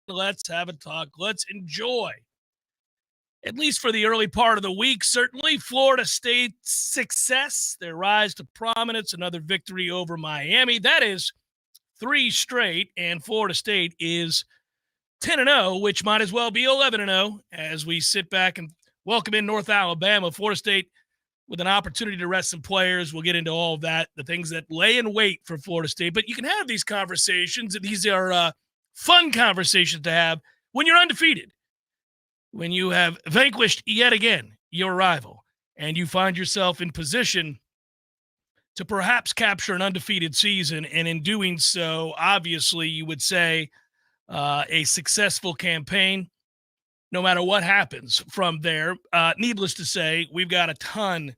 Let's have a talk. Let's enjoy, at least for the early part of the week, certainly, Florida State's success, their rise to prominence, another victory over Miami. That is 3 straight, and Florida State is 10-0, which might as well be 11-0 as we sit back and welcome in North Alabama. Florida State with an opportunity to rest some players. We'll get into all of that, the things that lay in wait for Florida State. But you can have these conversations, and these are fun conversations to have when you're undefeated, when you have vanquished yet again your rival, and you find yourself in position to perhaps capture an undefeated season. And in doing so, obviously, you would say a successful campaign, no matter what happens from there. Needless to say, we've got a ton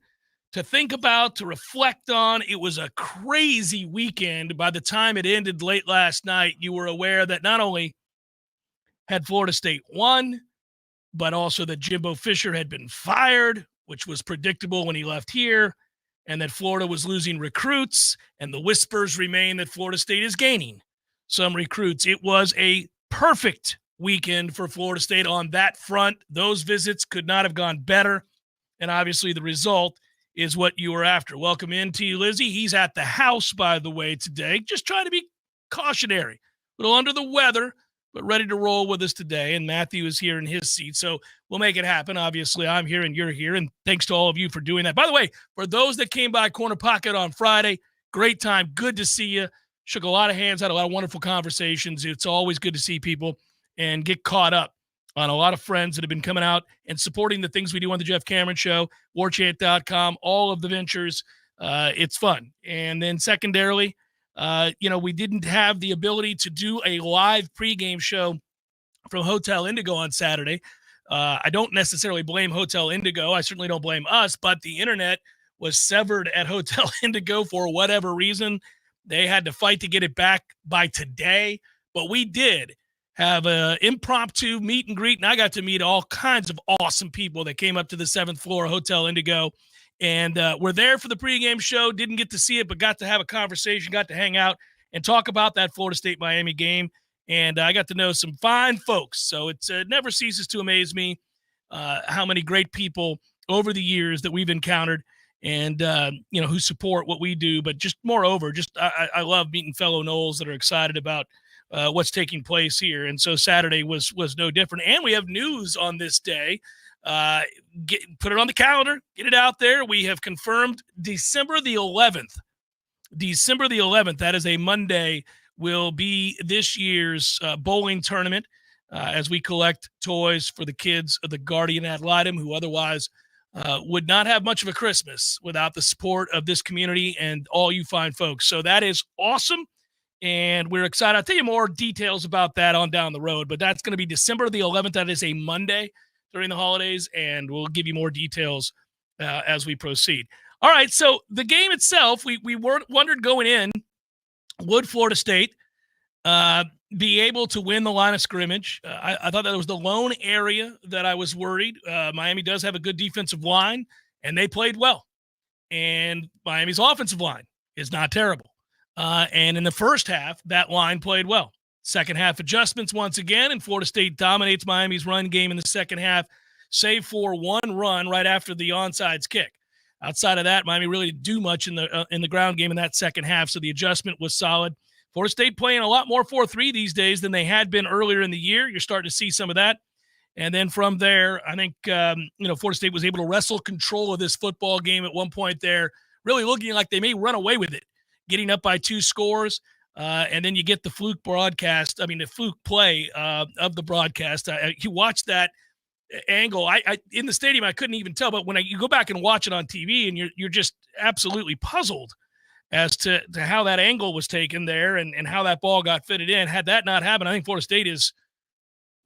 to think about, to reflect on. It was a crazy weekend. By the time it ended late last night, you were aware that not only had Florida State won, but also that Jimbo Fisher had been fired, which was predictable when he left here, and that Florida was losing recruits, and the whispers remain that Florida State is gaining some recruits. It was a perfect weekend for Florida State on that front. Those visits could not have gone better, and obviously the result is what you were after. Welcome in to you, Lizzie. He's at the house, by the way, today. Just trying to be cautionary. A little under the weather, but ready to roll with us today. And Matthew is here in his seat, so we'll make it happen. Obviously, I'm here and you're here, and thanks to all of you for doing that. By the way, for those that came by Corner Pocket on Friday, great time. Good to see you. Shook a lot of hands, had a lot of wonderful conversations. It's always good to see people and get caught up on a lot of friends that have been coming out and supporting the things we do on the Jeff Cameron Show, warchant.com, all of the ventures. It's fun. And then secondarily, we didn't have the ability to do a live pregame show from Hotel Indigo on Saturday. I don't necessarily blame Hotel Indigo. I certainly don't blame us, but the internet was severed at Hotel Indigo for whatever reason. They had to fight to get it back by today, but we did have an impromptu meet and greet, and I got to meet all kinds of awesome people that came up to the 7th floor of Hotel Indigo, and we're there for the pregame show. Didn't get to see it, but got to have a conversation, got to hang out and talk about that Florida State-Miami game, and I got to know some fine folks. So it never ceases to amaze me how many great people over the years that we've encountered and, who support what we do. But just moreover, I love meeting fellow Noles that are excited about what's taking place here. And so Saturday was no different. And we have news on this day. Put it on the calendar, get it out there. We have confirmed December the 11th. December the 11th, that is a Monday, will be this year's bowling tournament as we collect toys for the kids of the Guardian Ad Litem, who otherwise would not have much of a Christmas without the support of this community and all you fine folks. So that is awesome. And we're excited. I'll tell you more details about that on down the road, but that's going to be December the 11th. That is a Monday during the holidays, and we'll give you more details as we proceed. All right, so the game itself, we wondered going in, would Florida State be able to win the line of scrimmage? I thought that was the lone area that I was worried. Miami does have a good defensive line, and they played well. And Miami's offensive line is not terrible. And in the first half, that line played well. Second half adjustments once again, and Florida State dominates Miami's run game in the second half, save for one run right after the onside kick. Outside of that, Miami really didn't do much in the ground game in that second half, so the adjustment was solid. Florida State playing a lot more 4-3 these days than they had been earlier in the year. You're starting to see some of that. And then from there, I think Florida State was able to wrestle control of this football game at one point there, really looking like they may run away with it, getting up by 2 scores. And then you get the fluke play of the broadcast. You watch that angle. I in the stadium, I couldn't even tell, but when you go back and watch it on TV, and you're just absolutely puzzled as to how that angle was taken there and how that ball got fitted in. Had that not happened, I think Florida State is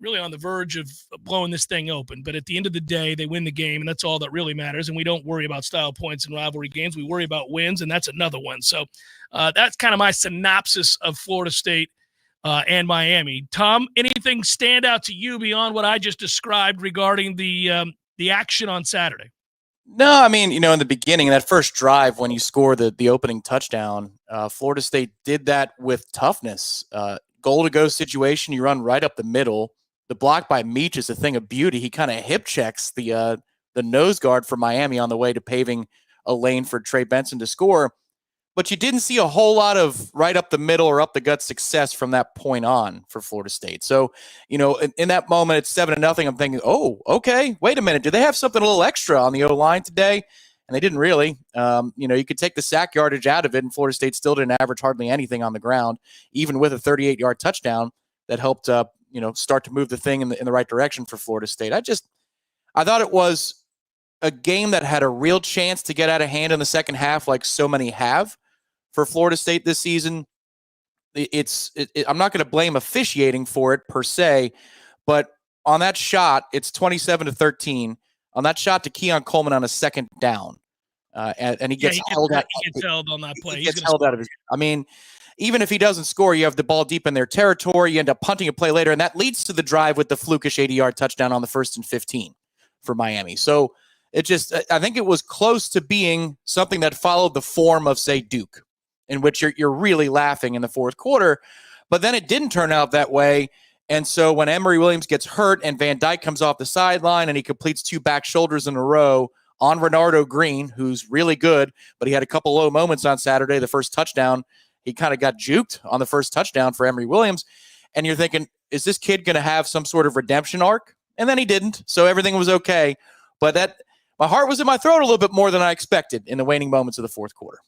really on the verge of blowing this thing open. But at the end of the day, they win the game, and that's all that really matters. And we don't worry about style points in rivalry games. We worry about wins, and that's another one. So that's kind of my synopsis of Florida State and Miami. Tom, anything stand out to you beyond what I just described regarding the action on Saturday? No, I mean, in the beginning, that first drive when you score the opening touchdown, Florida State did that with toughness. goal-to-go situation. You run right up the middle. The block by Meach is a thing of beauty. He kind of hip checks the nose guard for Miami on the way to paving a lane for Trey Benson to score. But you didn't see a whole lot of right up the middle or up the gut success from that point on for Florida State. So, in that moment, it's 7-0. I'm thinking, oh, okay, wait a minute. Do they have something a little extra on the O-line today? And they didn't really. You could take the sack yardage out of it, and Florida State still didn't average hardly anything on the ground, even with a 38-yard touchdown that helped, start to move the thing in the right direction for Florida State. I thought it was a game that had a real chance to get out of hand in the second half, like so many have for Florida State this season. I'm not going to blame officiating for it per se, but on that shot, it's 27-13. On that shot to Keon Coleman on a second down, and he gets held out. He gets held on that play. He gets held out of his. I mean, even if he doesn't score, you have the ball deep in their territory. You end up punting a play later, and that leads to the drive with the flukish 80-yard touchdown on the 1st and 15 for Miami. So I think it was close to being something that followed the form of, say, Duke, in which you're really laughing in the fourth quarter. But then it didn't turn out that way. And so when Emory Williams gets hurt and Van Dyke comes off the sideline and he completes 2 back shoulders in a row on Renardo Green, who's really good, but he had a couple low moments on Saturday. The first touchdown, he kind of got juked on the first touchdown for Emory Williams. And you're thinking, is this kid going to have some sort of redemption arc? And then he didn't. So everything was okay. But my heart was in my throat a little bit more than I expected in the waning moments of the fourth quarter.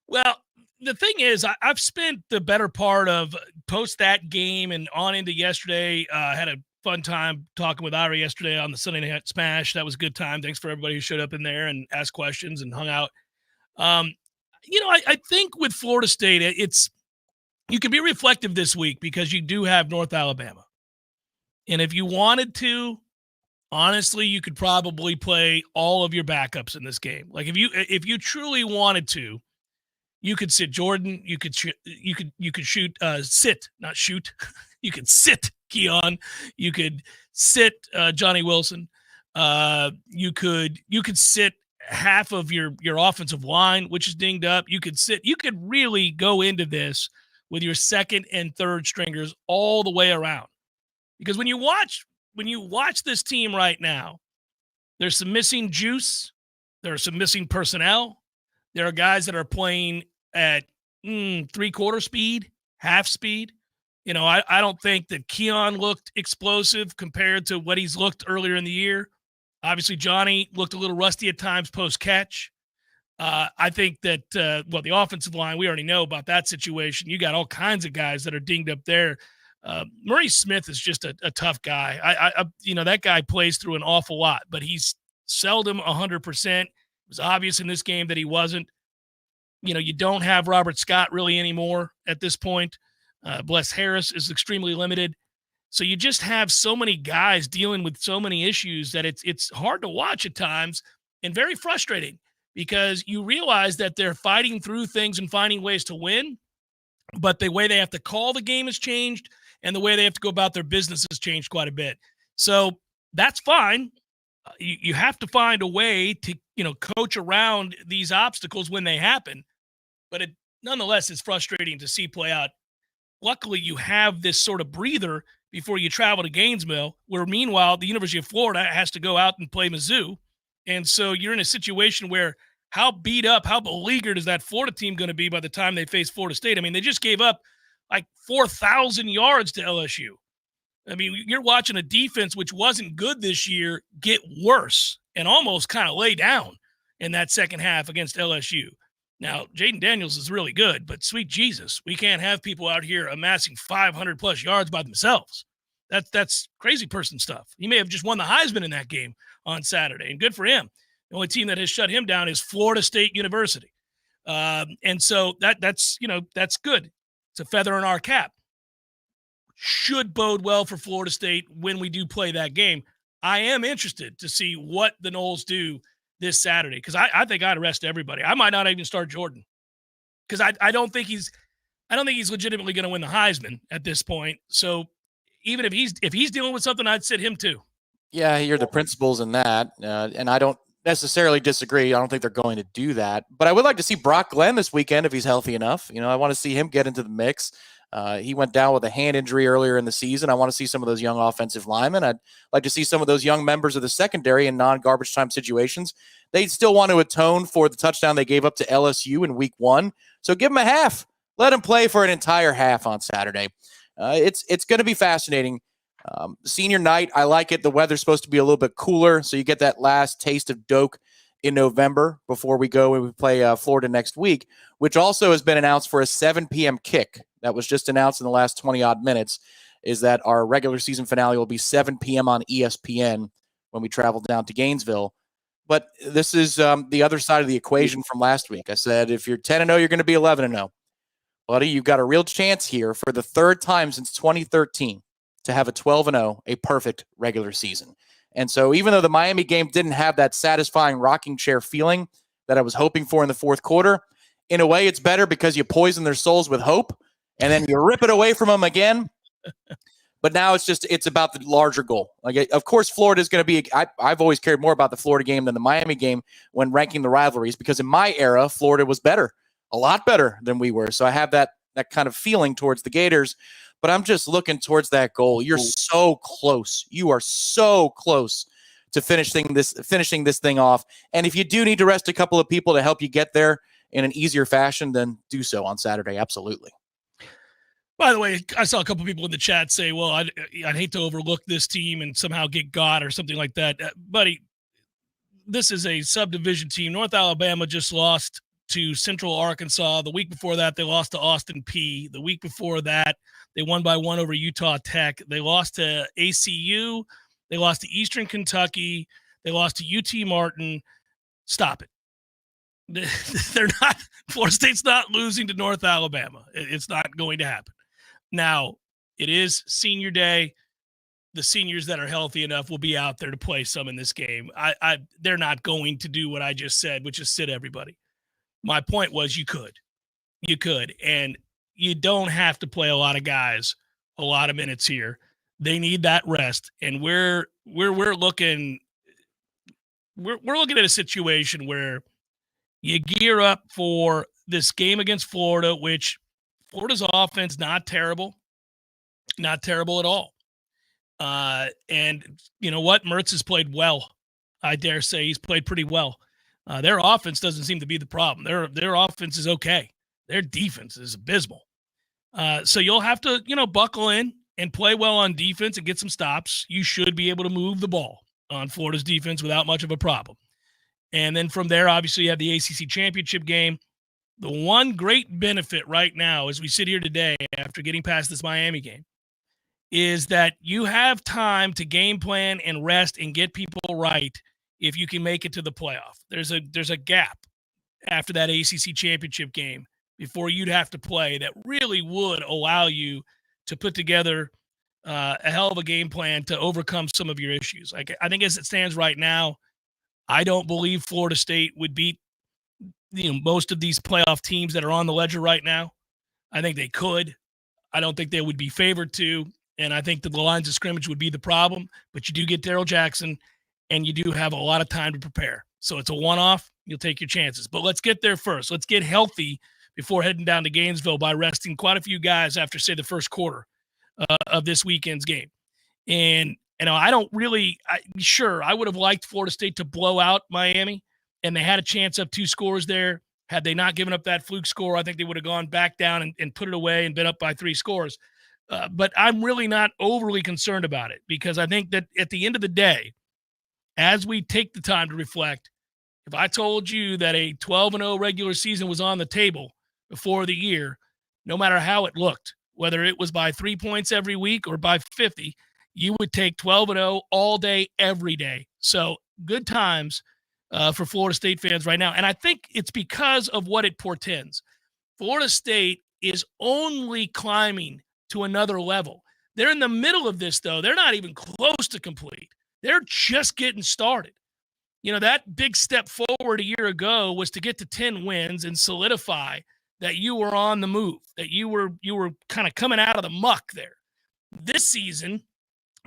Well, the thing is, I've spent the better part of post that game and on into yesterday. Had a fun time talking with Ira yesterday on the Sunday Night Smash. That was a good time. Thanks for everybody who showed up in there and asked questions and hung out. I think with Florida State, you can be reflective this week because you do have North Alabama. And if you wanted to, honestly, you could probably play all of your backups in this game. Like if you truly wanted to, you could sit Jordan. You could sit, not shoot. You could sit Keon. You could sit Johnny Wilson. You could sit half of your offensive line, which is dinged up. You could really go into this with your second and third stringers all the way around. Because when you watch this team right now, there's some missing juice. There are some missing personnel. There are guys that are playing at 3/4 speed, half speed. I don't think that Keon looked explosive compared to what he's looked earlier in the year. Obviously, Johnny looked a little rusty at times post-catch. I think that, the offensive line, we already know about that situation. You got all kinds of guys that are dinged up there. Murray Smith is just a tough guy. That guy plays through an awful lot, but he's seldom 100%. It was obvious in this game that he wasn't. You don't have Robert Scott really anymore at this point. Bless Harris is extremely limited. So you just have so many guys dealing with so many issues that it's hard to watch at times and very frustrating because you realize that they're fighting through things and finding ways to win, but the way they have to call the game has changed and the way they have to go about their business has changed quite a bit. So that's fine. You have to find a way to, coach around these obstacles when they happen, but it nonetheless is frustrating to see play out. Luckily, you have this sort of breather before you travel to Gainesville, where meanwhile, the University of Florida has to go out and play Mizzou. And so you're in a situation where how beat up, how beleaguered is that Florida team going to be by the time they face Florida State? I mean, they just gave up like 4,000 yards to LSU. I mean, you're watching a defense which wasn't good this year get worse and almost kind of lay down in that second half against LSU. Now, Jaden Daniels is really good, but sweet Jesus, we can't have people out here amassing 500-plus yards by themselves. That's crazy person stuff. He may have just won the Heisman in that game on Saturday, and good for him. The only team that has shut him down is Florida State University. And so that's good. It's a feather in our cap. Should bode well for Florida State when we do play that game. I am interested to see what the Noles do this Saturday because I think I'd arrest everybody. I might not even start Jordan because I don't think he's legitimately going to win the Heisman at this point. So even if he's dealing with something, I'd sit him too. Yeah, you're the principals in that, and I don't necessarily disagree. I don't think they're going to do that, but I would like to see Brock Glenn this weekend if he's healthy enough. I want to see him get into the mix. He went down with a hand injury earlier in the season. I want to see some of those young offensive linemen. I'd like to see some of those young members of the secondary in non-garbage time situations. They still want to atone for the touchdown they gave up to LSU in week 1. So give them a half. Let them play for an entire half on Saturday. It's going to be fascinating. Senior night, I like it. The weather's supposed to be a little bit cooler, so you get that last taste of Doak in November before we go and we play Florida next week, which also has been announced for a 7 p.m. kick. That was just announced in the last 20-odd minutes, is that our regular season finale will be 7 p.m. on ESPN when we travel down to Gainesville. But this is the other side of the equation from last week. I said, if you're 10-0, you're going to be 11-0. Buddy, you've got a real chance here for the third time since 2013 to have a 12-0, a perfect regular season. And so even though the Miami game didn't have that satisfying rocking chair feeling that I was hoping for in the fourth quarter, in a way it's better because you poison their souls with hope and then you rip it away from them again. But now it's about the larger goal. Like, of course, Florida is going to be I've always cared more about the Florida game than the Miami game when ranking the rivalries, because in my era, Florida was better, a lot better than we were. So I have that kind of feeling towards the Gators. But I'm just looking towards that goal. You're so close. You are so close to finishing this thing off. And if you do need to rest a couple of people to help you get there in an easier fashion, then do so on Saturday. Absolutely. By the way, I saw a couple people in the chat say, well, I'd hate to overlook this team and somehow get got or something like that. Buddy, this is a subdivision team. North Alabama just lost to Central Arkansas. The week before that, they lost to Austin Peay. The week before that, they won by 1 over Utah Tech. They lost to ACU. They lost to Eastern Kentucky. They lost to UT Martin. Stop it. They're not. Florida State's not losing to North Alabama. It's not going to happen. Now, it is senior day. The seniors that are healthy enough will be out there to play some in this game. They're not going to do what I just said, which is sit everybody. My point was you could, and you don't have to play a lot of guys a lot of minutes here. They need that rest, and we're looking at a situation where you gear up for this game against Florida, which Florida's offense not terrible at all. And you know what? Mertz has played well. I dare say he's played pretty well. Their offense doesn't seem to be the problem. Their offense is okay. Their defense is abysmal. So you'll have to, buckle in and play well on defense and get some stops. You should be able to move the ball on Florida's defense without much of a problem. And then from there, obviously, you have the ACC championship game. The one great benefit right now, as we sit here today after getting past this Miami game, is that you have time to game plan and rest and get people right if you can make it to the playoff. There's a gap after that ACC championship game before you'd have to play that really would allow you to put together a hell of a game plan to overcome some of your issues. Like, I think as it stands right now, I don't believe Florida State would beat most of these playoff teams that are on the ledger right now. I think they could. I don't think they would be favored to. And I think that the lines of scrimmage would be the problem. But you do get Darrell Jackson, and you do have a lot of time to prepare. So it's a one-off. You'll take your chances. But let's get there first. Let's get healthy before heading down to Gainesville by resting quite a few guys after, say, the first quarter of this weekend's game. And I don't really – I would have liked Florida State to blow out Miami, and they had a chance of 2 scores there. Had they not given up that fluke score, I think they would have gone back down and put it away and been up by 3 scores. But I'm really not overly concerned about it, because I think that at the end of the day, as we take the time to reflect, if I told you that a 12-0 regular season was on the table before the year, no matter how it looked, whether it was by 3 points every week or by 50, you would take 12-0 all day, every day. So good times for Florida State fans right now. And I think it's because of what it portends. Florida State is only climbing to another level. They're in the middle of this, though. They're not even close to complete. They're just getting started. That big step forward a year ago was to get to 10 wins and solidify that you were on the move, that you were kind of coming out of the muck there. This season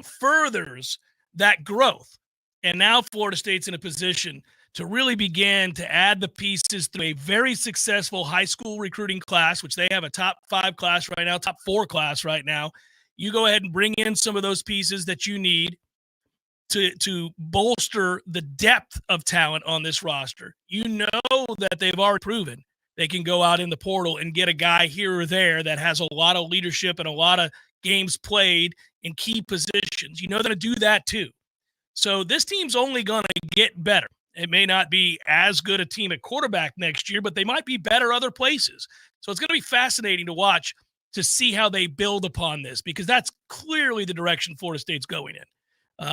furthers that growth. And now Florida State's in a position to really begin to add the pieces through a very successful high school recruiting class, which they have a top 5 class right now, top 4 class right now. You go ahead and bring in some of those pieces that you need to bolster the depth of talent on this roster. You know that they've already proven they can go out in the portal and get a guy here or there that has a lot of leadership and a lot of games played in key positions. You know they're going to do that too. So this team's only going to get better. It may not be as good a team at quarterback next year, but they might be better other places. So it's going to be fascinating to watch to see how they build upon this, because that's clearly the direction Florida State's going in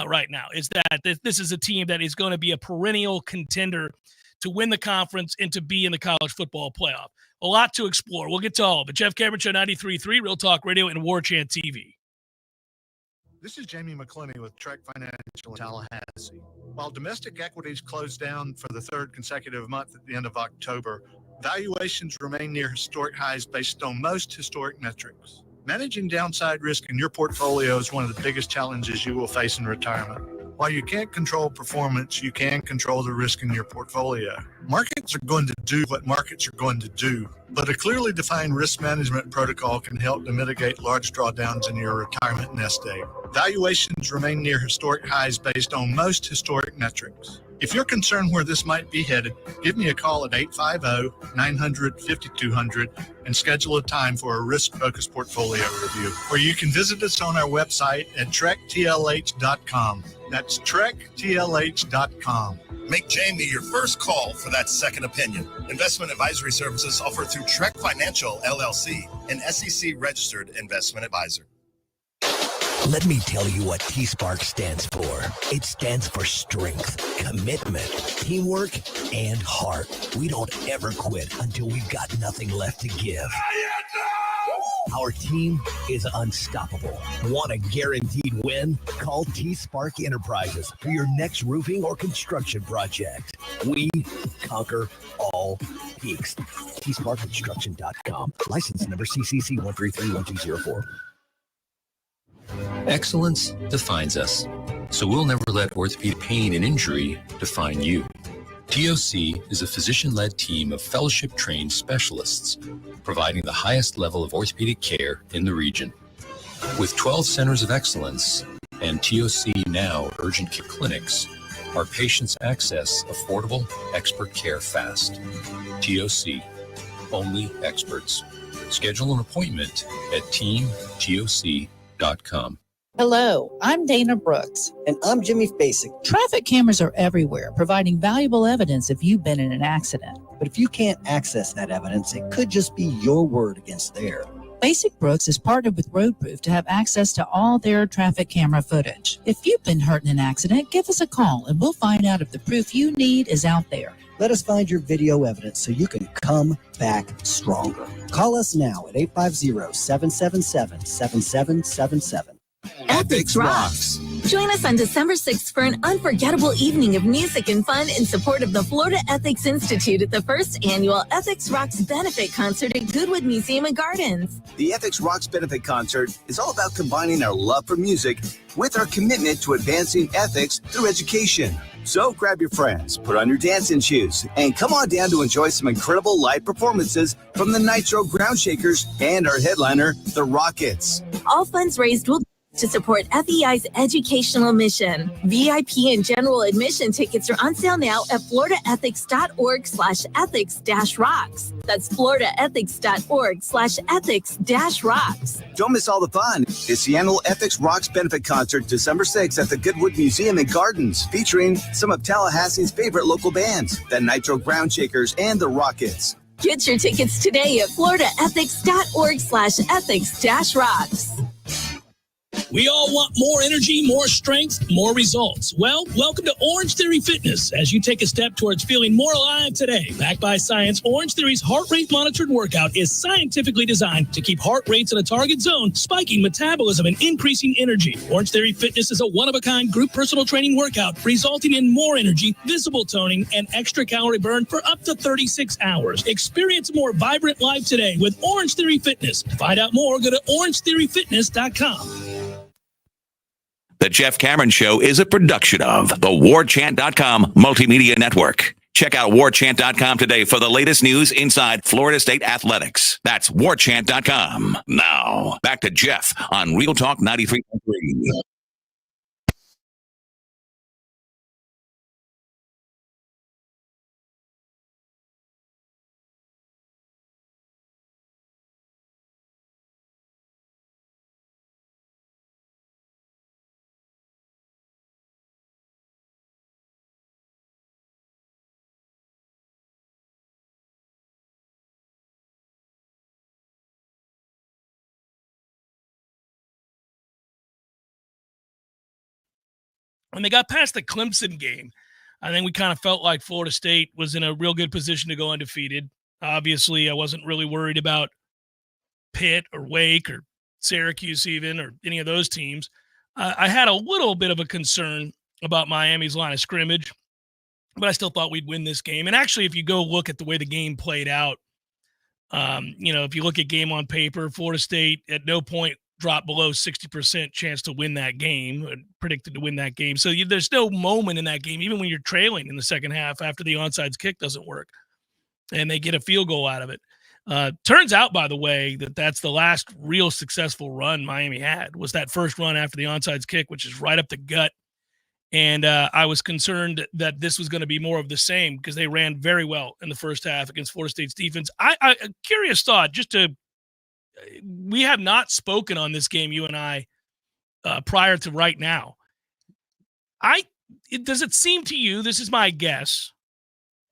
right now, is that this is a team that is going to be a perennial contender to win the conference and to be in the college football playoff. A lot to explore. We'll get to all of it. Jeff Cameron Show, 93.3, Real Talk Radio, and Warchant TV. This is Jamie McClenny with Trek Financial in Tallahassee. While domestic equities closed down for the third consecutive month at the end of October, valuations remain near historic highs based on most historic metrics. Managing downside risk in your portfolio is one of the biggest challenges you will face in retirement. While you can't control performance, you can control the risk in your portfolio. Markets are going to do what markets are going to do, but a clearly defined risk management protocol can help to mitigate large drawdowns in your retirement nest egg. Valuations remain near historic highs based on most historic metrics. If you're concerned where this might be headed, give me a call at 850-900-5200 and schedule a time for a risk-focused portfolio review. Or you can visit us on our website at trektlh.com. That's trektlh.com. Make Jamie your first call for that second opinion. Investment advisory services offered through Trek Financial, LLC, an SEC-registered investment advisor. Let me tell you what T-Spark stands for. It stands for strength, commitment, teamwork, and heart. We don't ever quit until we've got nothing left to give. Our team is unstoppable. Want a guaranteed win? Call T-Spark Enterprises for your next roofing or construction project. We conquer all peaks. TSparkConstruction.com. License number CCC 1331204. Excellence defines us, so we'll never let orthopedic pain and injury define you. TOC is a physician-led team of fellowship-trained specialists providing the highest level of orthopedic care in the region. With 12 centers of excellence and TOC Now urgent care clinics, our patients access affordable expert care fast. TOC, only experts. Schedule an appointment at teamtoc.com. Hello, I'm Dana Brooks. And I'm Jimmy Basic. Traffic cameras are everywhere, providing valuable evidence if you've been in an accident. But if you can't access that evidence, it could just be your word against theirs. Basic Brooks is partnered with Roadproof to have access to all their traffic camera footage. If you've been hurt in an accident, give us a call and we'll find out if the proof you need is out there. Let us find your video evidence so you can come back stronger. Call us now at 850-777-7777. Ethics Rocks. Join us on December 6th for an unforgettable evening of music and fun in support of the Florida Ethics Institute at the first annual Ethics Rocks benefit concert at Goodwood Museum and Gardens. The Ethics Rocks benefit concert is all about combining our love for music with our commitment to advancing ethics through education. So grab your friends, put on your dancing shoes, and come on down to enjoy some incredible live performances from the Nitro Ground Shakers and our headliner, the Rockets. All funds raised will to support FEI's educational mission. VIP and general admission tickets are on sale now at floridaethics.org/ethics-rocks. That's floridaethics.org/ethics-rocks. Don't miss all the fun. It's the annual Ethics Rocks benefit concert December 6th at the Goodwood Museum and Gardens, featuring some of Tallahassee's favorite local bands, the Nitro Ground Shakers and the Rockets. Get your tickets today at floridaethics.org/ethics-rocks. We all want more energy, more strength, more results. Well, welcome to Orange Theory Fitness as you take a step towards feeling more alive today. Backed by science, Orange Theory's heart rate monitored workout is scientifically designed to keep heart rates in a target zone, spiking metabolism and increasing energy. Orange Theory Fitness is a one-of-a-kind group personal training workout resulting in more energy, visible toning, and extra calorie burn for up to 36 hours. Experience a more vibrant life today with Orange Theory Fitness. To find out more, go to orangetheoryfitness.com. The Jeff Cameron Show is a production of the Warchant.com Multimedia Network. Check out Warchant.com today for the latest news inside Florida State athletics. That's Warchant.com. Now, back to Jeff on Real Talk 93.3. When they got past the Clemson game, I think we kind of felt like Florida State was in a real good position to go undefeated. Obviously, I wasn't really worried about Pitt or Wake or Syracuse even or any of those teams. I had a little bit of a concern about Miami's line of scrimmage, but I still thought we'd win this game. And actually, if you go look at the way the game played out, if you look at game on paper, Florida State at no point dropped below 60% chance to win that game, predicted to win that game. So there's no moment in that game, even when you're trailing in the second half after the onside kick doesn't work, and they get a field goal out of it. Turns out, by the way, that's the last real successful run Miami had, was that first run after the onside kick, which is right up the gut. And I was concerned that this was going to be more of the same because they ran very well in the first half against Florida State's defense. A curious thought, we have not spoken on this game, you and I, prior to right now. Does it seem to you, this is my guess,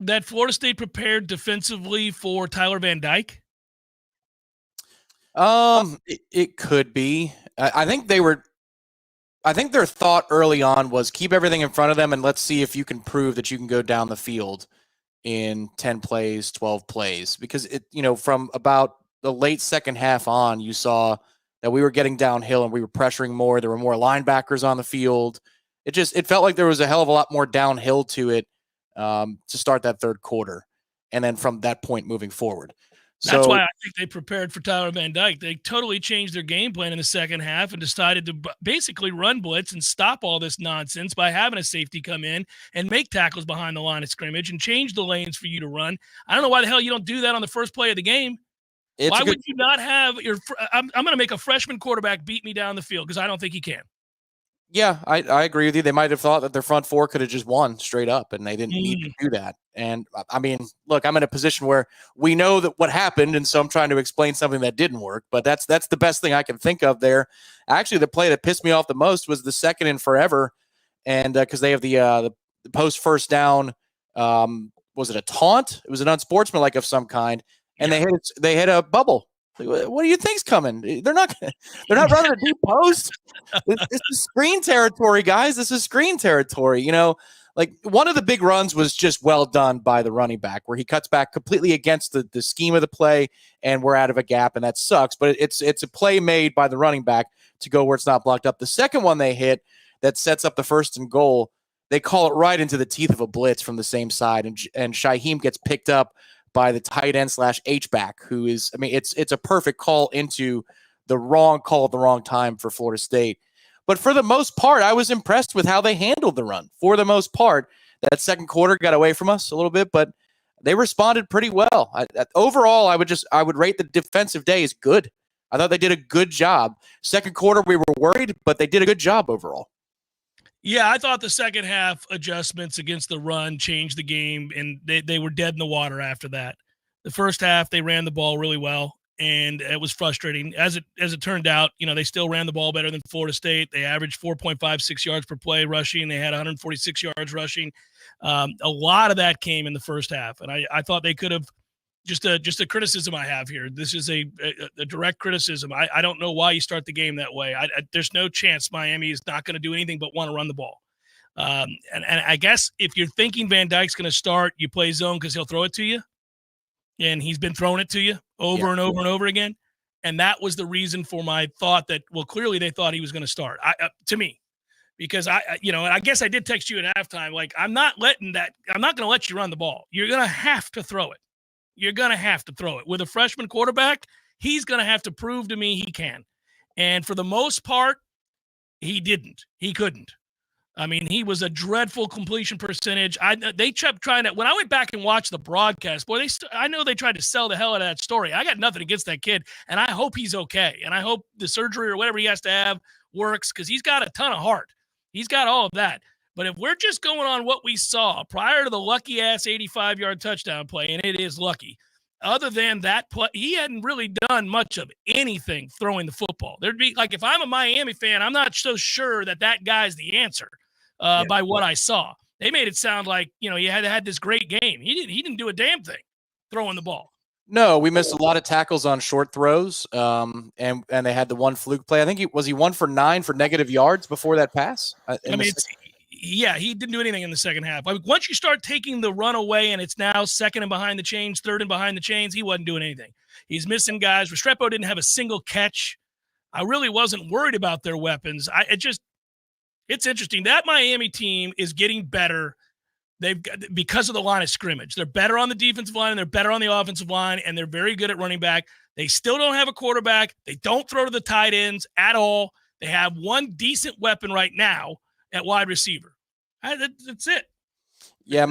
that Florida State prepared defensively for Tyler Van Dyke? It could be. I think their thought early on was keep everything in front of them and let's see if you can prove that you can go down the field in 10 plays, 12 plays. Because from about the late second half on, you saw that we were getting downhill and we were pressuring more. There were more linebackers on the field. It felt like there was a hell of a lot more downhill to it to start that third quarter. And then from that point moving forward. That's why I think they prepared for Tyler Van Dyke. They totally changed their game plan in the second half and decided to basically run blitz and stop all this nonsense by having a safety come in and make tackles behind the line of scrimmage and change the lanes for you to run. I don't know why the hell you don't do that on the first play of the game. Why would you not have I'm going to make a freshman quarterback beat me down the field because I don't think he can. Yeah, I agree with you. They might have thought that their front four could have just won straight up, and they didn't need to do that. And, I mean, look, I'm in a position where we know that what happened, and so I'm trying to explain something that didn't work, but that's the best thing I can think of there. Actually, the play that pissed me off the most was the second and forever, and because they have the post first down, was it a taunt? It was an unsportsmanlike of some kind, and they hit a bubble. What do you think's coming? They're not running a deep post. This is screen territory, guys. This is screen territory. Like one of the big runs was just well done by the running back where he cuts back completely against the scheme of the play and we're out of a gap and that sucks. But it's a play made by the running back to go where it's not blocked up. The second one they hit that sets up the first and goal, they call it right into the teeth of a blitz from the same side. And Shaheem gets picked up by the tight end / H-back, who is, I mean, it's a perfect call into the wrong call at the wrong time for Florida State. But for the most part, I was impressed with how they handled the run. For the most part, that second quarter got away from us a little bit, but they responded pretty well. Overall, I would rate the defensive day as good. I thought they did a good job. Second quarter, we were worried, but they did a good job overall. Yeah, I thought the second half adjustments against the run changed the game, and they were dead in the water after that. The first half, they ran the ball really well, and it was frustrating. As it turned out, they still ran the ball better than Florida State. They averaged 4.56 yards per play rushing. They had 146 yards rushing. A lot of that came in the first half, and I thought they could have just a criticism I have here. This is a direct criticism. I don't know why you start the game that way. There's no chance Miami is not going to do anything but want to run the ball. And I guess if you're thinking Van Dyke's going to start, you play zone because he'll throw it to you. And he's been throwing it to you over and over and over again. And that was the reason for my thought that, well, clearly they thought he was going to start to me. Because and I guess I did text you at halftime, like, I'm not going to let you run the ball. You're going to have to throw it. You're going to have to throw it. With a freshman quarterback, he's going to have to prove to me he can. And for the most part, He didn't. He couldn't. I mean, he was a dreadful completion percentage. They kept trying to. When I went back and watched the broadcast, boy, I know they tried to sell the hell out of that story. I got nothing against that kid, and I hope he's okay. And I hope the surgery or whatever he has to have works, because he's got a ton of heart. He's got all of that. But if we're just going on what we saw prior to the lucky-ass 85-yard touchdown play, and it is lucky, other than that play, he hadn't really done much of anything throwing the football. There'd be, like, if I'm a Miami fan, I'm not so sure that guy's the answer by what I saw. They made it sound like, he had this great game. He didn't do a damn thing throwing the ball. No, we missed a lot of tackles on short throws, and they had the one fluke play. I think he 1 for 9 for negative yards before that pass. He didn't do anything in the second half. Once you start taking the run away and it's now second and behind the chains, third and behind the chains, he wasn't doing anything. He's missing guys. Restrepo didn't have a single catch. I really wasn't worried about their weapons. It's interesting. That Miami team is getting better. Because of the line of scrimmage. They're better on the defensive line and they're better on the offensive line, and they're very good at running back. They still don't have a quarterback. They don't throw to the tight ends at all. They have one decent weapon right now at wide receiver. That's it. Yeah,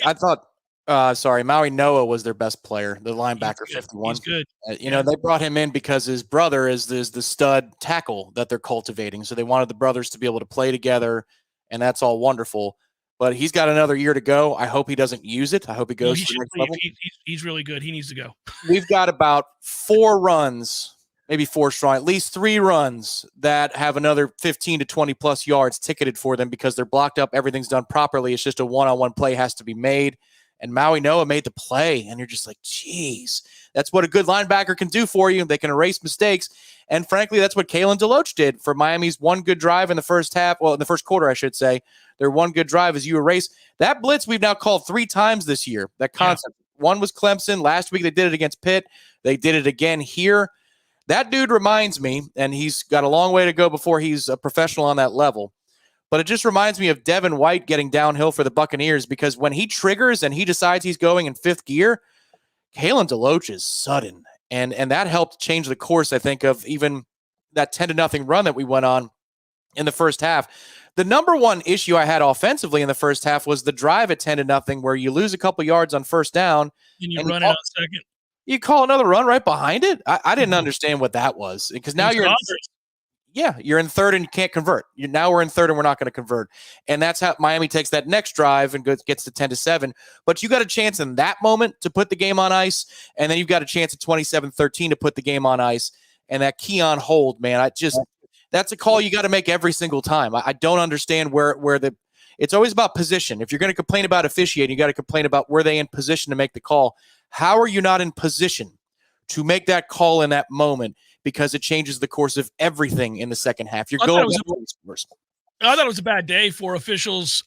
I thought Maui Noah was their best player, the linebacker, 51. He's good. They brought him in because his brother is the stud tackle that they're cultivating. So they wanted the brothers to be able to play together, and that's all wonderful. But he's got another year to go. I hope he doesn't use it. I hope he goes to the next level. He's really good. He needs to go. We've got about 4 runs, maybe 4 strong, at least 3 runs that have another 15 to 20 plus yards ticketed for them because they're blocked up. Everything's done properly. It's just a one-on-one play has to be made. And Maui Noah made the play. And you're just like, geez, that's what a good linebacker can do for you. They can erase mistakes. And frankly, that's what Kalen DeLoach did for Miami's one good drive in the first half. Well, in the first quarter, I should say. Their one good drive as you erase. That blitz we've now called 3 times this year, that concept. Yeah. One was Clemson. Last week they did it against Pitt. They did it again here. That dude reminds me, and he's got a long way to go before he's a professional on that level, but it just reminds me of Devin White getting downhill for the Buccaneers, because when he triggers and he decides he's going in 5th gear, Kalen DeLoach is sudden. And that helped change the course, I think, of even that 10-0 run that we went on in the first half. The number one issue I had offensively in the first half was the drive at 10-0, where you lose a couple yards on first down. And you run it on second. You call another run right behind it? I didn't understand what that was, because now you're in third and you can't convert. Now we're in third and we're not going to convert. And that's how Miami takes that next drive and gets to 10-7. But you got a chance in that moment to put the game on ice, and then you've got a chance at 27-13 to put the game on ice. And that Keon hold, man, that's a call you got to make every single time. I don't understand where it's always about position. If you're going to complain about officiating, you got to complain about were they in position to make the call. How are you not in position to make that call in that moment? Because it changes the course of everything in the second half. I thought it was a bad day for officials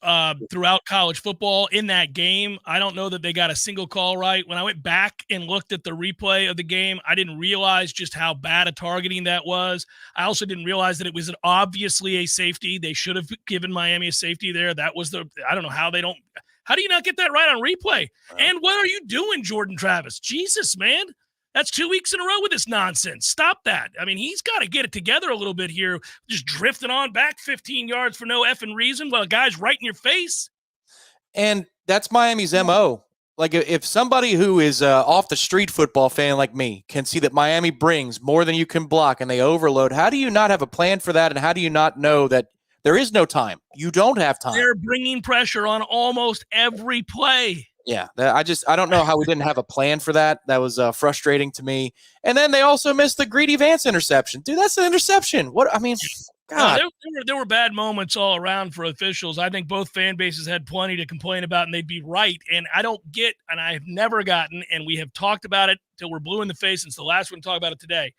throughout college football in that game. I don't know that they got a single call right. When I went back and looked at the replay of the game, I didn't realize just how bad a targeting that was. I also didn't realize that it was obviously a safety. They should have given Miami a safety there. That was I don't know how they don't. How do you not get that right on replay? And what are you doing, Jordan Travis? Jesus, man. That's 2 weeks in a row with this nonsense. Stop that. I mean, he's got to get it together a little bit here. Just drifting on back 15 yards for no effing reason while a guy's right in your face. And that's Miami's MO. Like, if somebody who is off the street football fan like me can see that Miami brings more than you can block and they overload, how do you not have a plan for that? And how do you not know that there is no time? You don't have time. They're bringing pressure on almost every play. Yeah, I don't know how we didn't have a plan for that. That was frustrating to me. And then they also missed the Greedy Vance interception. Dude, that's an interception. What? I mean, God. There were bad moments all around for officials. I think both fan bases had plenty to complain about, and they'd be right. And I don't get, and I've never gotten, and we have talked about it till we're blue in the face since the last one to talk about it today.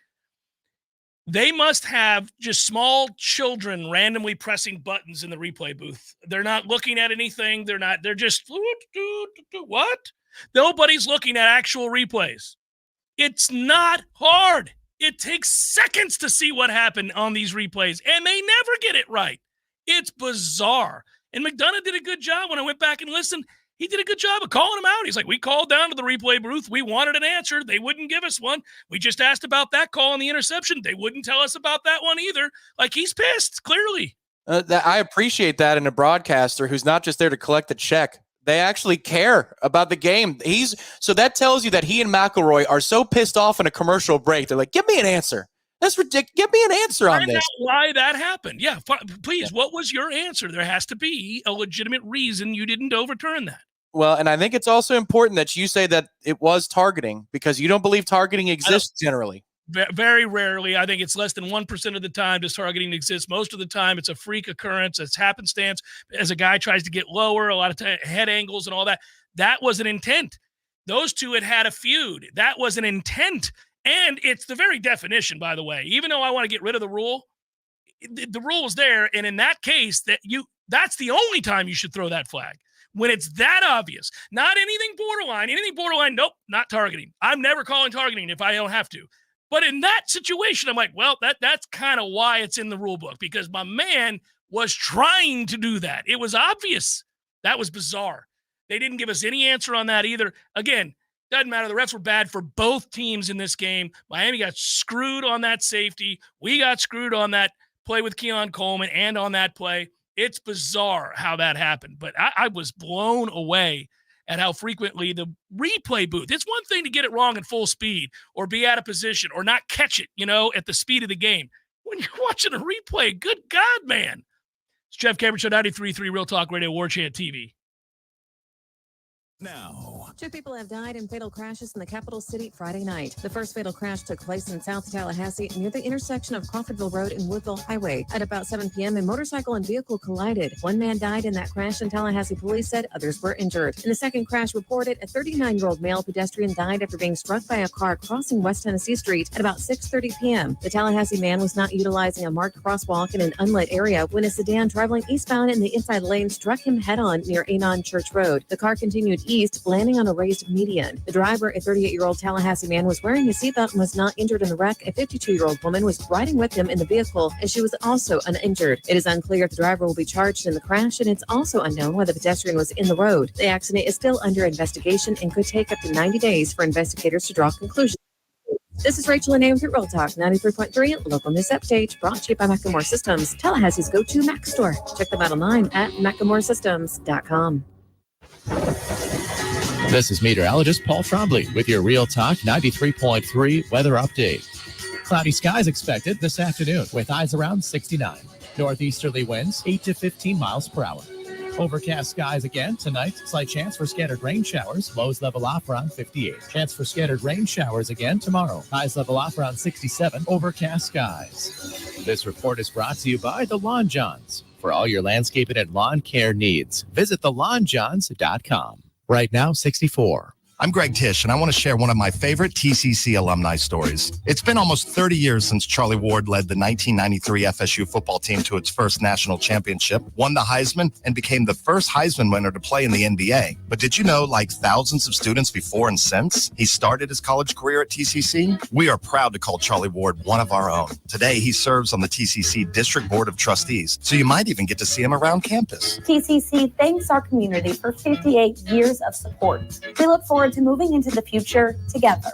They must have just small children randomly pressing buttons in the replay booth. They're not looking at anything. They're just, what? Nobody's looking at actual replays. It's not hard. It takes seconds to see what happened on these replays, and they never get it right. It's bizarre. And McDonough did a good job when I went back and listened. He did a good job of calling him out. He's like, we called down to the replay booth. We wanted an answer. They wouldn't give us one. We just asked about that call on the interception. They wouldn't tell us about that one either. Like, he's pissed, clearly. I appreciate that in a broadcaster who's not just there to collect the check. They actually care about the game. So that tells you that he and McElroy are so pissed off in a commercial break. They're like, give me an answer. That's ridiculous. Give me an answer on Find this. out why that happened. Yeah, please. What was your answer? There has to be a legitimate reason you didn't overturn that. Well, and I think it's also important that you say that it was targeting, because you don't believe targeting exists generally. Very rarely. I think it's less than 1% of the time does targeting exist. Most of the time, it's a freak occurrence. It's happenstance as a guy tries to get lower, a lot of head angles and all that. That was an intent. Those two had a feud. That was an intent. And it's the very definition, by the way. Even though I want to get rid of the rule, the rule is there. And in that case, that's the only time you should throw that flag. When it's that obvious, not anything borderline, nope, not targeting. I'm never calling targeting if I don't have to. But in that situation, I'm like, well, that's kind of why it's in the rule book, because my man was trying to do that. It was obvious. That was bizarre. They didn't give us any answer on that either. Again, doesn't matter. The refs were bad for both teams in this game. Miami got screwed on that safety. We got screwed on that play with Keon Coleman and on that play. It's bizarre how that happened, but I was blown away at how frequently the replay booth. It's one thing to get it wrong at full speed or be out of position or not catch it, at the speed of the game. When you're watching a replay, good God, man. It's Jeff Cameron Show, 93.3 Real Talk Radio, Warchant TV. Now, 2 people have died in fatal crashes in the capital city Friday night. The first fatal crash took place in South Tallahassee near the intersection of Crawfordville Road and Woodville Highway. At about 7 p.m., a motorcycle and vehicle collided. 1 man died in that crash, and Tallahassee police said others were injured. In the second crash reported, a 39-year-old male pedestrian died after being struck by a car crossing West Tennessee Street at about 6:30 p.m. The Tallahassee man was not utilizing a marked crosswalk in an unlit area when a sedan traveling eastbound in the inside lane struck him head-on near Anon Church Road. The car continued east, landing on a raised median. The driver, a 38-year-old Tallahassee man, was wearing a seatbelt and was not injured in the wreck. A 52-year-old woman was riding with him in the vehicle, and she was also uninjured. It is unclear if the driver will be charged in the crash, and it's also unknown whether the pedestrian was in the road. The accident is still under investigation and could take up to 90 days for investigators to draw conclusions. This is Rachel and with your Real Talk 93.3 Local News Update, brought to you by Macklemore Systems, Tallahassee's go-to Mac store. Check them out online at MacklemoreSystems.com. This is meteorologist Paul Trombley with your Real Talk 93.3 weather update. Cloudy skies expected this afternoon with highs around 69. Northeasterly winds 8 to 15 miles per hour. Overcast skies again tonight. Slight chance for scattered rain showers. Lows level off around 58. Chance for scattered rain showers again tomorrow. Highs level off around 67. Overcast skies. This report is brought to you by the Lawn Johns. For all your landscaping and lawn care needs, visit thelawnjohns.com. Right now, 64. I'm Greg Tisch, and I want to share one of my favorite TCC alumni stories. It's been almost 30 years since Charlie Ward led the 1993 FSU football team to its first national championship, won the Heisman, and became the first Heisman winner to play in the NBA. But did you know, like thousands of students before and since, he started his college career at TCC? We are proud to call Charlie Ward one of our own. Today, he serves on the TCC District Board of Trustees, so you might even get to see him around campus. TCC thanks our community for 58 years of support. We look forward to moving into the future together.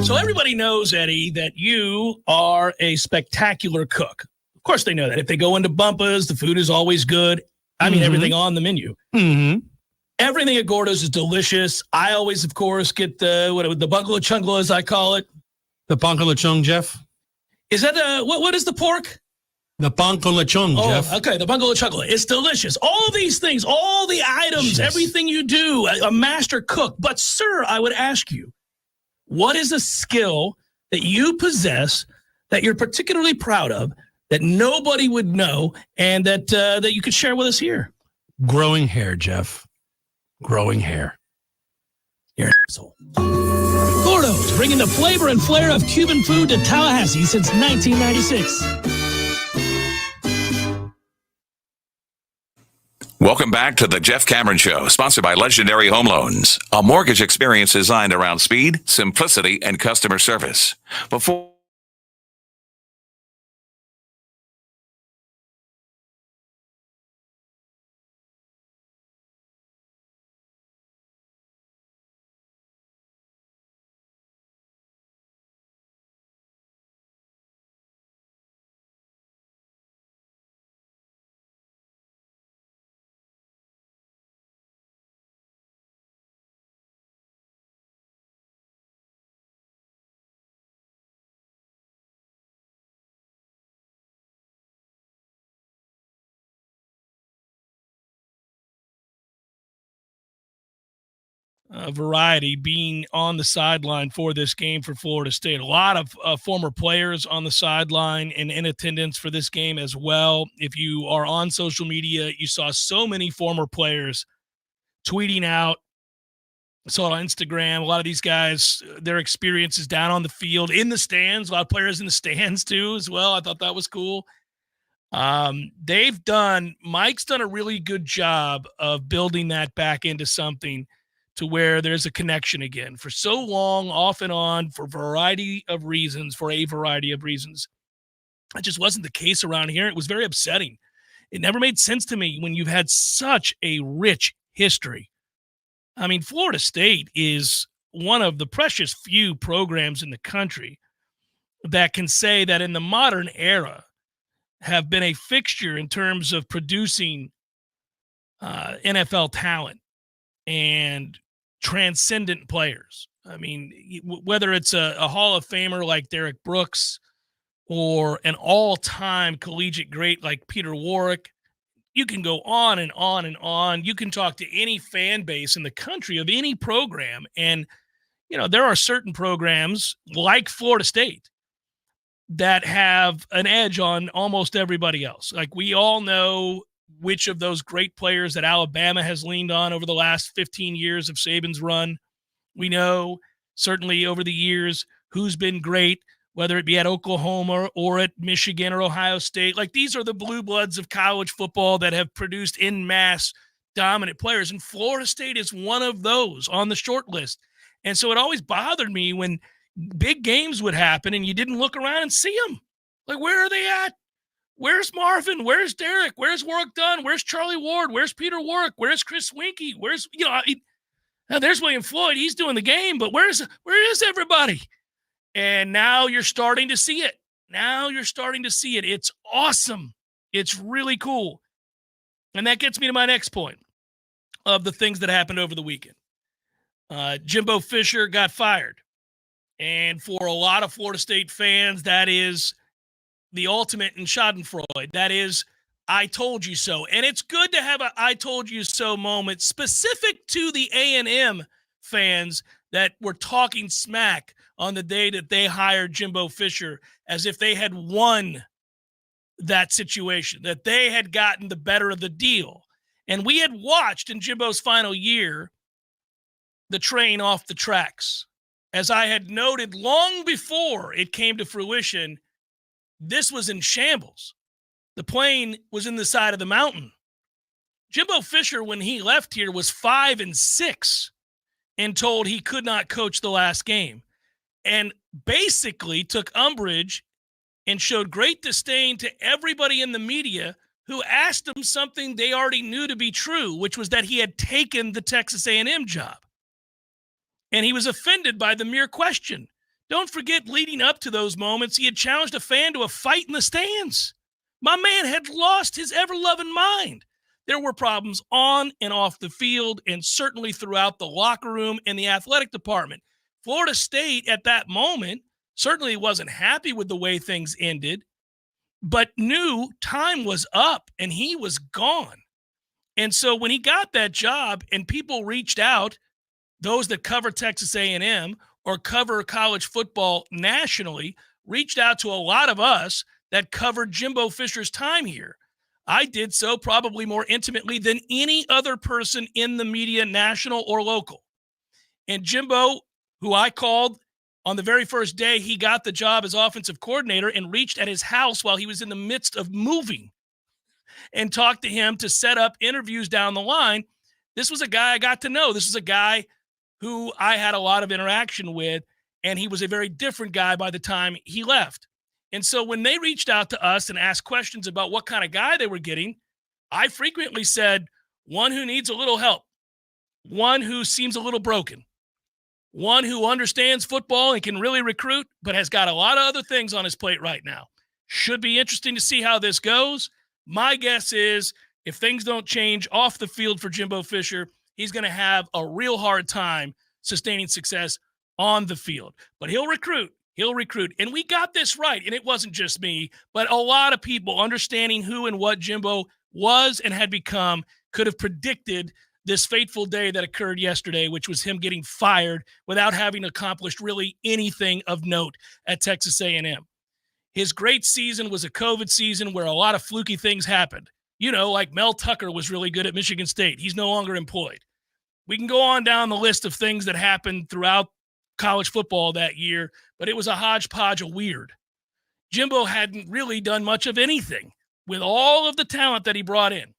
So everybody knows, Eddie, that you are a spectacular cook. Of course they know that. If they go into Bumpa's, the food is always good. I mean, everything on the menu. Mm-hmm. Everything at Gordo's is delicious. I always, of course, get the bungalow chungla, as I call it. The bungalow chung, Jeff? Is that what is the pork? The bungalow chung, Jeff. Okay, the bungalow chungla. It's delicious. All of these things, all the items, everything you do, a master cook. But, sir, I would ask you, what is a skill that you possess that you're particularly proud of that nobody would know and that you could share with us here? Growing hair, Jeff. Growing hair. You're an asshole. Gordo's, bringing the flavor and flair of Cuban food to Tallahassee since 1996. Welcome back to the Jeff Cameron Show, sponsored by Legendary Home Loans, a mortgage experience designed around speed, simplicity, and customer service. Before variety being on the sideline for this game for Florida State. A lot of former players on the sideline and in attendance for this game as well. If you are on social media, you saw so many former players tweeting out. I saw it on Instagram. A lot of these guys, their experiences down on the field, in the stands, a lot of players in the stands too as well. I thought that was cool. Mike's done a really good job of building that back into something to where there's a connection again. For so long, off and on, for a variety of reasons, it just wasn't the case around here. It was very upsetting. It never made sense to me when you've had such a rich history. I mean, Florida State is one of the precious few programs in the country that can say that in the modern era have been a fixture in terms of producing NFL talent and transcendent players. I mean, whether it's a Hall of Famer like Derek Brooks or an all-time collegiate great like Peter Warwick, you can go on and on and on. You can talk to any fan base in the country of any program. And, you know, there are certain programs like Florida State that have an edge on almost everybody else. Like, we all know which of those great players that Alabama has leaned on over the last 15 years of Saban's run. We know certainly over the years who's been great, whether it be at Oklahoma or at Michigan or Ohio State. Like, these are the blue bloods of college football that have produced en masse dominant players. And Florida State is one of those on the short list. And so it always bothered me when big games would happen and you didn't look around and see them. Like, where are they at? Where's Marvin? Where's Derek? Where's Warwick Dunn? Where's Charlie Ward? Where's Peter Warwick? Where's Chris Winkie? Where's, now there's William Floyd. He's doing the game, but where is everybody? And now you're starting to see it. It's awesome. It's really cool. And that gets me to my next point of the things that happened over the weekend. Jimbo Fisher got fired. And for a lot of Florida State fans, that is the ultimate in schadenfreude. That is, I told you so. And it's good to have a I told you so moment specific to the A&M fans that were talking smack on the day that they hired Jimbo Fisher, as if they had won that situation, that they had gotten the better of the deal. And we had watched in Jimbo's final year the train off the tracks. As I had noted long before it came to fruition, this was in shambles. The plane was in the side of the mountain. Jimbo Fisher, when he left here, was 5-6 and told he could not coach the last game, and basically took umbrage and showed great disdain to everybody in the media who asked him something they already knew to be true, which was that he had taken the Texas A&M job. And he was offended by the mere question. Don't forget, leading up to those moments, he had challenged a fan to a fight in the stands. My man had lost his ever-loving mind. There were problems on and off the field, and certainly throughout the locker room and the athletic department. Florida State at that moment certainly wasn't happy with the way things ended, but knew time was up and he was gone. And so when he got that job and people reached out, those that cover Texas A&M or cover college football nationally reached out to a lot of us that covered Jimbo Fisher's time here. I did so probably more intimately than any other person in the media, national or local. And Jimbo, who I called on the very first day he got the job as offensive coordinator, and reached at his house while he was in the midst of moving and talked to him to set up interviews down the line. This was a guy I got to know. This was a guy who I had a lot of interaction with, and he was a very different guy by the time he left. And so when they reached out to us and asked questions about what kind of guy they were getting, I frequently said, one who needs a little help, one who seems a little broken, one who understands football and can really recruit, but has got a lot of other things on his plate right now. Should be interesting to see how this goes. My guess is if things don't change off the field for Jimbo Fisher, he's going to have a real hard time sustaining success on the field. But he'll recruit. And we got this right. And it wasn't just me, but a lot of people understanding who and what Jimbo was and had become could have predicted this fateful day that occurred yesterday, which was him getting fired without having accomplished really anything of note at Texas A&M. His great season was a COVID season where a lot of fluky things happened. You know, like Mel Tucker was really good at Michigan State. He's no longer employed. We can go on down the list of things that happened throughout college football that year, but it was a hodgepodge of weird. Jimbo hadn't really done much of anything with all of the talent that he brought in.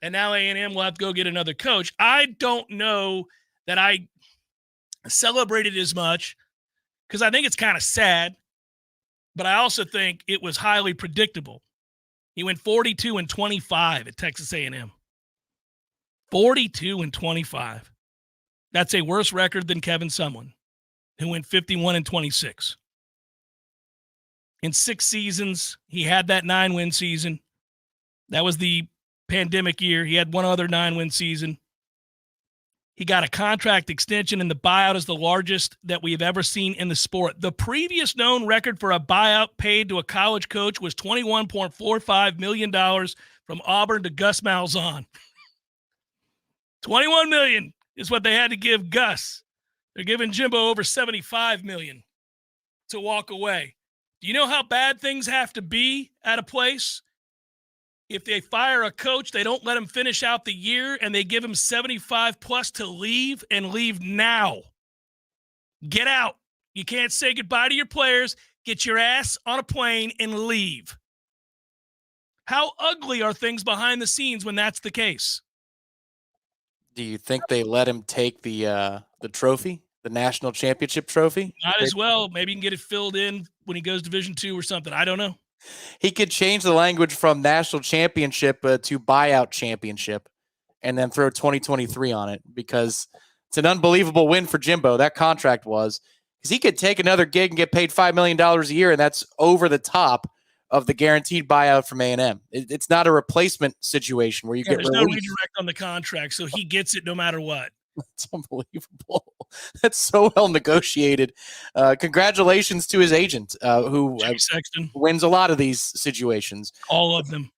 And now A&M will have to go get another coach. I don't know that I celebrated as much because I think it's kind of sad, but I also think it was highly predictable. He went 42-25 at Texas A&M. 42-25. That's a worse record than Kevin Sumlin, who went 51-26. In 6 seasons, he had that 9-win season. That was the pandemic year. He had one other 9-win season. He got a contract extension, and the buyout is the largest that we have ever seen in the sport. The previous known record for a buyout paid to a college coach was $21.45 million from Auburn to Gus Malzahn. $21 million is what they had to give Gus. They're giving Jimbo over $75 million to walk away. Do you know how bad things have to be at a place? If they fire a coach, they don't let him finish out the year, and they give him 75 plus to leave, and leave now. Get out. You can't say goodbye to your players. Get your ass on a plane and leave. How ugly are things behind the scenes when that's the case? Do you think they let him take the trophy, the national championship trophy? Might as well. Maybe he can get it filled in when he goes Division II or something. I don't know. He could change the language from national championship to buyout championship and then throw 2023 on it, because it's an unbelievable win for Jimbo. That contract was, because he could take another gig and get paid $5 million a year, and that's over the top of the guaranteed buyout from A&M. It's not a replacement situation where you get there's relief. no redirect on the contract, so he gets it no matter what. It's unbelievable. That's so well negotiated. Congratulations to his agent, who wins a lot of these situations. All of them.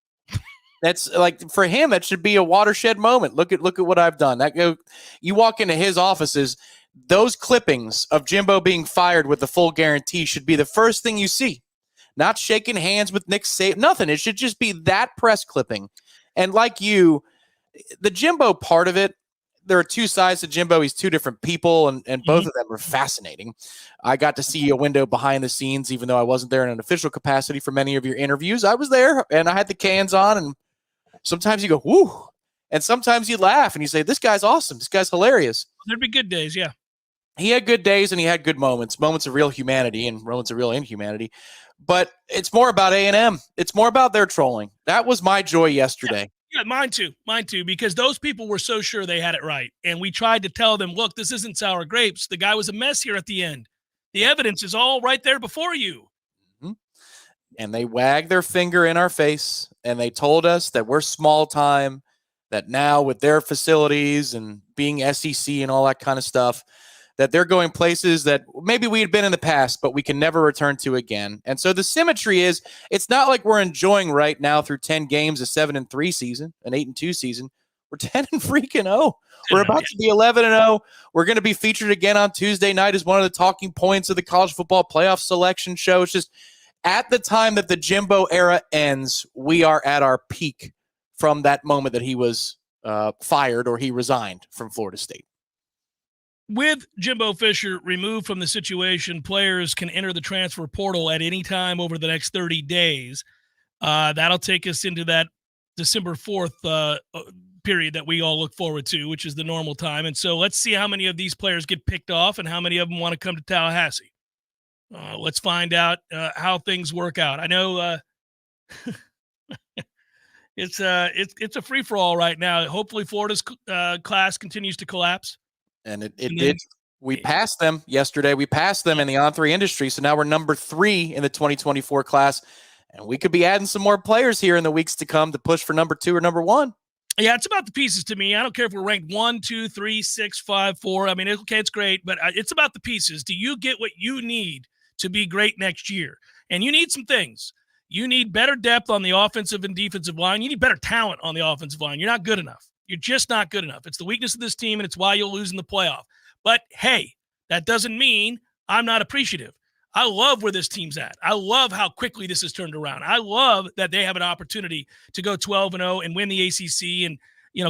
That's like, for him, that should be a watershed moment. Look at what I've done. You walk into his offices, those clippings of Jimbo being fired with the full guarantee should be the first thing you see. Not shaking hands with Nick Saban, nothing. It should just be that press clipping. And like you, the Jimbo part of it, there are two sides to Jimbo. He's two different people, and both of them are fascinating. I got to see a window behind the scenes, even though I wasn't there in an official capacity for many of your interviews. I was there, and I had the cans on, and sometimes you go, whoo, and sometimes you laugh, and you say, this guy's awesome. This guy's hilarious. There'd be good days, yeah. He had good days, and he had good moments of real humanity and moments of real inhumanity. But it's more about A&M. It's more about their trolling. That was my joy yesterday. Yeah, mine too, because those people were so sure they had it right. And we tried to tell them, look, this isn't sour grapes. The guy was a mess here at the end. The evidence is all right there before you. Mm-hmm. And they wagged their finger in our face, and they told us that we're small time, that now with their facilities and being SEC and all that kind of stuff, that they're going places that maybe we had been in the past, but we can never return to again. And so the symmetry is, it's not like we're enjoying right now through 10 games, a 7-3 season, an 8-2 season. We're 10-0. We're about to be 11-0. We're going to be featured again on Tuesday night as one of the talking points of the college football playoff selection show. It's just, at the time that the Jimbo era ends, we are at our peak from that moment that he was fired or he resigned from Florida State. With Jimbo Fisher removed from the situation, players can enter the transfer portal at any time over the next 30 days. That'll take us into that December 4th period that we all look forward to, which is the normal time. And so let's see how many of these players get picked off and how many of them want to come to Tallahassee. Let's find out how things work out. I know it's a free-for-all right now. Hopefully Florida's class continues to collapse. And it did. We passed them yesterday. We passed them in the On3 industry. So now we're number 3 in the 2024 class. And we could be adding some more players here in the weeks to come to push for number 2 or number 1. Yeah, it's about the pieces to me. I don't care if we're ranked 1, 2, 3, 6, 5, 4. I mean, okay, it's great, but it's about the pieces. Do you get what you need to be great next year? And you need some things. You need better depth on the offensive and defensive line. You need better talent on the offensive line. You're not good enough. You're just not good enough. It's the weakness of this team, and it's why you'll lose in the playoff. But, hey, that doesn't mean I'm not appreciative. I love where this team's at. I love how quickly this has turned around. I love that they have an opportunity to go 12-0 and win the ACC and,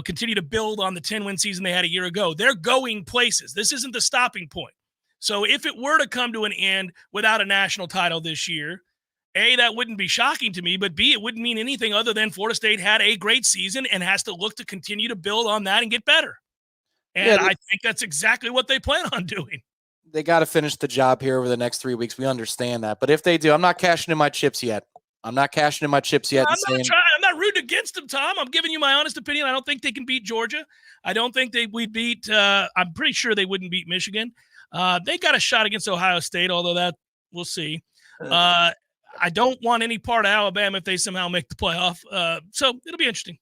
continue to build on the 10-win season they had a year ago. They're going places. This isn't the stopping point. So if it were to come to an end without a national title this year, A, that wouldn't be shocking to me, but B, it wouldn't mean anything other than Florida State had a great season and has to look to continue to build on that and get better. And I think that's exactly what they plan on doing. They got to finish the job here over the next 3 weeks. We understand that. But if they do, I'm not cashing in my chips yet. I'm not not rooting against them, Tom. I'm giving you my honest opinion. I don't think they can beat Georgia. I don't think we'd beat I'm pretty sure they wouldn't beat Michigan. They got a shot against Ohio State, although that we'll see. I don't want any part of Alabama if they somehow make the playoff. So it'll be interesting.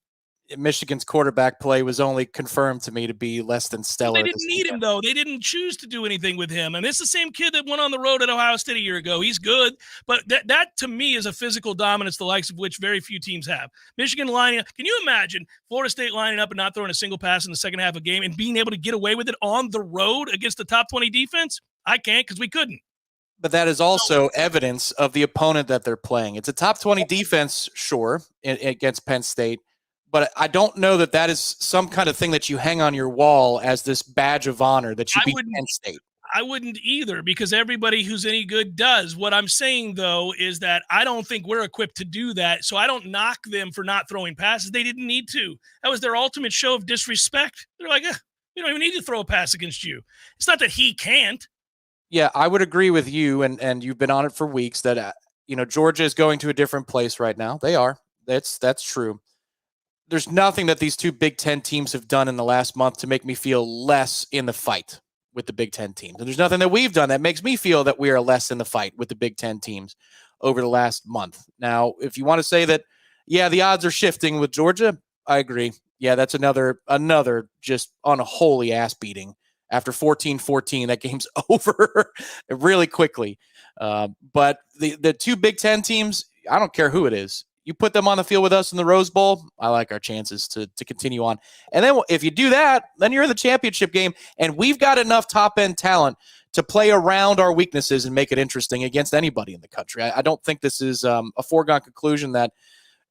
Michigan's quarterback play was only confirmed to me to be less than stellar. They didn't need him, though. They didn't choose to do anything with him. And it's the same kid that went on the road at Ohio State a year ago. He's good. But that to me, is a physical dominance, the likes of which very few teams have. Michigan lining up. Can you imagine Florida State lining up and not throwing a single pass in the second half of a game and being able to get away with it on the road against the top 20 defense? I can't because we couldn't. But that is also evidence of the opponent that they're playing. It's a top 20 defense, sure, against Penn State. But I don't know that is some kind of thing that you hang on your wall as this badge of honor that you beat Penn State. I wouldn't either, because everybody who's any good does. What I'm saying, though, is that I don't think we're equipped to do that. So I don't knock them for not throwing passes. They didn't need to. That was their ultimate show of disrespect. They're like, we don't even need to throw a pass against you. It's not that he can't. Yeah, I would agree with you, and you've been on it for weeks, that Georgia is going to a different place right now. They are. That's true. There's nothing that these two Big Ten teams have done in the last month to make me feel less in the fight with the Big Ten teams. And there's nothing that we've done that makes me feel that we are less in the fight with the Big Ten teams over the last month. Now, if you want to say that, yeah, the odds are shifting with Georgia, I agree. Yeah, that's another just unholy ass beating. After 14-14, that game's over really quickly. But the two Big Ten teams, I don't care who it is. You put them on the field with us in the Rose Bowl, I like our chances to continue on. And then if you do that, then you're in the championship game, and we've got enough top-end talent to play around our weaknesses and make it interesting against anybody in the country. I don't think this is a foregone conclusion that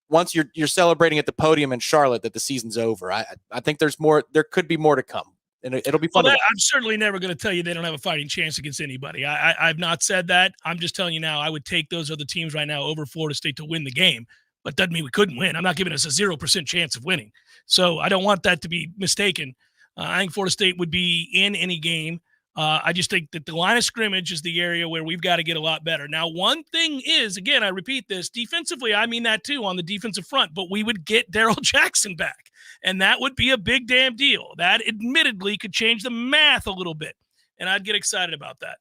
once you're celebrating at the podium in Charlotte that the season's over. I think there's more. There could be more to come. And it'll be fun. I'm certainly never going to tell you they don't have a fighting chance against anybody. I've not said that. I'm just telling you now, I would take those other teams right now over Florida State to win the game. But doesn't mean we couldn't win. I'm not giving us a 0% chance of winning. So I don't want that to be mistaken. I think Florida State would be in any game. I just think that the line of scrimmage is the area where we've got to get a lot better. Now, one thing is, again, I repeat this, defensively, I mean that too on the defensive front, but we would get Darrell Jackson back, and that would be a big damn deal. That admittedly could change the math a little bit, and I'd get excited about that.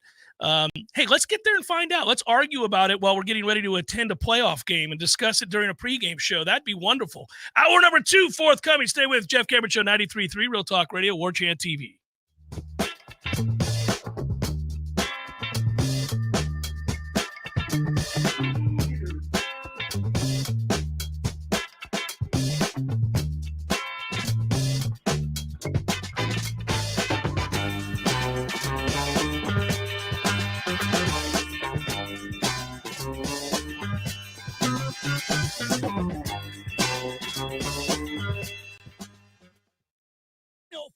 Hey, let's get there and find out. Let's argue about it while we're getting ready to attend a playoff game and discuss it during a pregame show. That'd be wonderful. Hour number 2 forthcoming. Stay with Jeff Cameron Show, 93.3 Real Talk Radio, Warchant TV.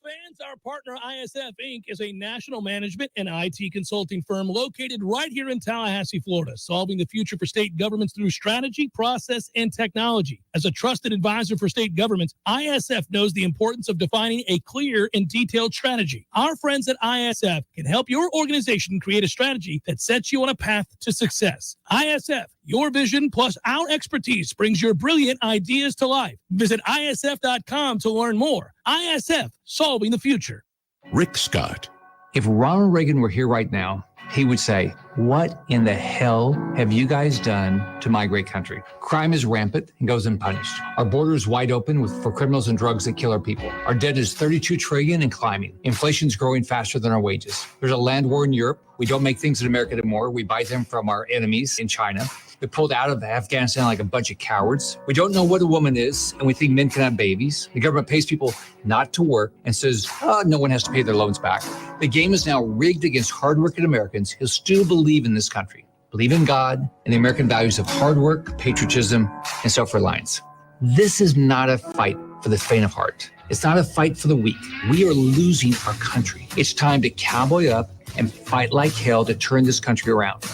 Fans, our partner ISF Inc. is a national management and IT consulting firm located right here in Tallahassee, Florida, solving the future for state governments through strategy, process, and technology. As a trusted advisor for state governments, ISF knows the importance of defining a clear and detailed strategy. Our friends at ISF can help your organization create a strategy that sets you on a path to success. ISF, your vision plus our expertise brings your brilliant ideas to life. Visit ISF.com to learn more. ISF, solving the future. Rick Scott. If Ronald Reagan were here right now, he would say, "What in the hell have you guys done to my great country? Crime is rampant and goes unpunished. Our border is wide open for criminals and drugs that kill our people. Our debt is $32 trillion and climbing. Inflation's growing faster than our wages. There's a land war in Europe. We don't make things in America anymore. We buy them from our enemies in China. We pulled out of Afghanistan like a bunch of cowards. We don't know what a woman is, and we think men can have babies. The government pays people not to work and says, no one has to pay their loans back. The game is now rigged against hardworking Americans who still believe in this country, believe in God and the American values of hard work, patriotism, and self-reliance. This is not a fight for the faint of heart. It's not a fight for the weak. We are losing our country. It's time to cowboy up and fight like hell to turn this country around.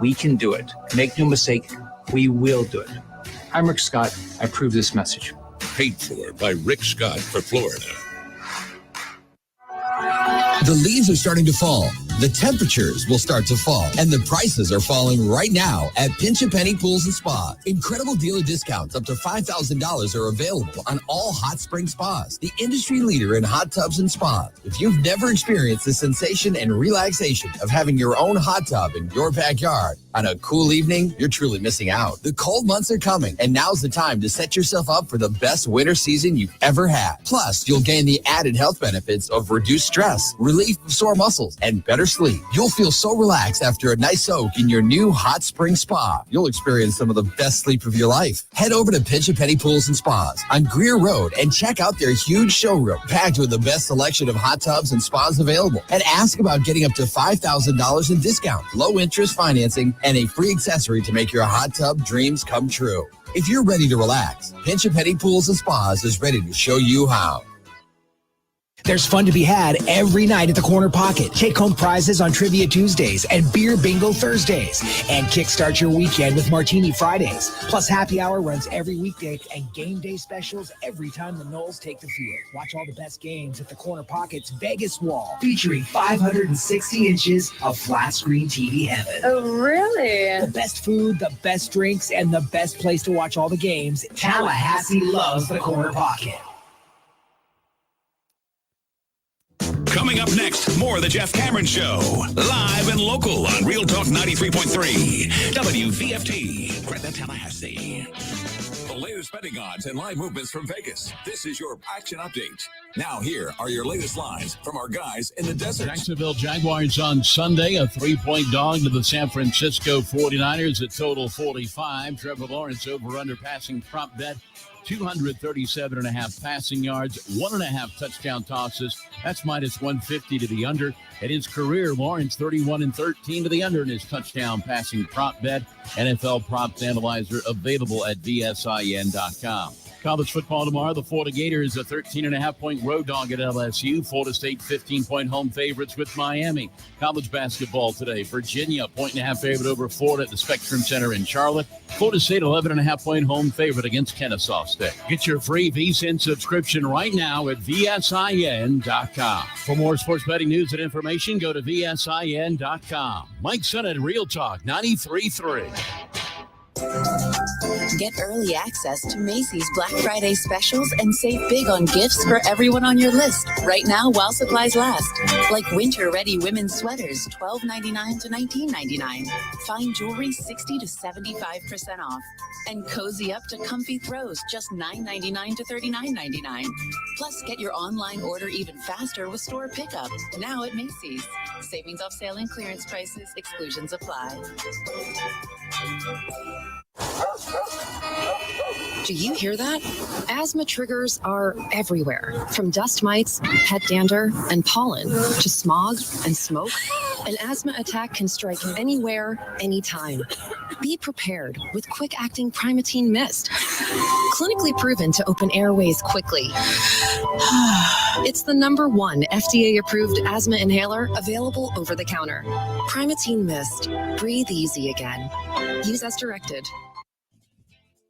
We can do it. Make no mistake, we will do it. I'm Rick Scott. I approve this message. Paid for by Rick Scott for Florida. The leaves are starting to fall. The temperatures will start to fall, and the prices are falling right now at Pinch A Penny Pools and Spas. Incredible dealer discounts up to $5,000 are available on all hot spring spas, the industry leader in hot tubs and spas. If you've never experienced the sensation and relaxation of having your own hot tub in your backyard on a cool evening, you're truly missing out. The cold months are coming, and now's the time to set yourself up for the best winter season you've ever had. Plus, you'll gain the added health benefits of reduced stress, relief of sore muscles, and better sleep. You'll feel so relaxed after a nice soak in your new hot spring spa. You'll experience some of the best sleep of your life. Head over to Pinch A Penny Pools and Spas on Greer Road and check out their huge showroom packed with the best selection of hot tubs and spas available. And ask about getting up to $5,000 in discounts, low interest financing, and a free accessory to make your hot tub dreams come true. If you're ready to relax, Pinch A Penny Pools and Spas is ready to show you how. There's fun to be had every night at the Corner Pocket. Take home prizes on Trivia Tuesdays and Beer Bingo Thursdays. And kickstart your weekend with Martini Fridays. Plus, happy hour runs every weekday and game day specials every time the Noles take the field. Watch all the best games at the Corner Pocket's Vegas Wall, featuring 560 inches of flat screen TV heaven. Oh, really? The best food, the best drinks, and the best place to watch all the games. Tallahassee loves the Corner Pocket. Coming up next, more of the Jeff Cameron Show. Live and local on Real Talk 93.3. WVFT. Greta, Tallahassee. The latest betting odds and live movements from Vegas. This is your action update. Now here are your latest lines from our guys in the desert. Jacksonville Jaguars on Sunday, a 3-point dog to the San Francisco 49ers at total 45. Trevor Lawrence over-under passing prop bet. 237.5 passing yards, 1.5 touchdown tosses. That's minus 150 to the under. At his career, Lawrence 31-13 to the under in his touchdown passing prop bet. NFL props analyzer available at VSIN.com. College football tomorrow. The Florida Gators a 13.5-point road dog at LSU. Florida State 15-point home favorites with Miami. College basketball today. Virginia 1.5 favorite over Florida at the Spectrum Center in Charlotte. Florida State 11.5-point home favorite against Kennesaw State. Get your free VSiN subscription right now at VSIN.com. For more sports betting news and information, go to VSIN.com. Mike Sennett, Real Talk 93.3. Get early access to Macy's Black Friday specials and save big on gifts for everyone on your list right now while supplies last. Like winter-ready women's sweaters, $12.99 to $19.99. Fine jewelry, 60 to 75% off. And cozy up to comfy throws, just $9.99 to $39.99. Plus, get your online order even faster with store pickup, now at Macy's. Savings off sale and clearance prices, exclusions apply. Do you hear that? Asthma triggers are everywhere, from dust mites, pet dander, and pollen, to smog and smoke. An asthma attack can strike anywhere, anytime. Be prepared with quick-acting Primatene Mist. Clinically proven to open airways quickly. It's the #1 FDA-approved asthma inhaler available over the counter. Primatene Mist. Breathe easy again. Use as directed.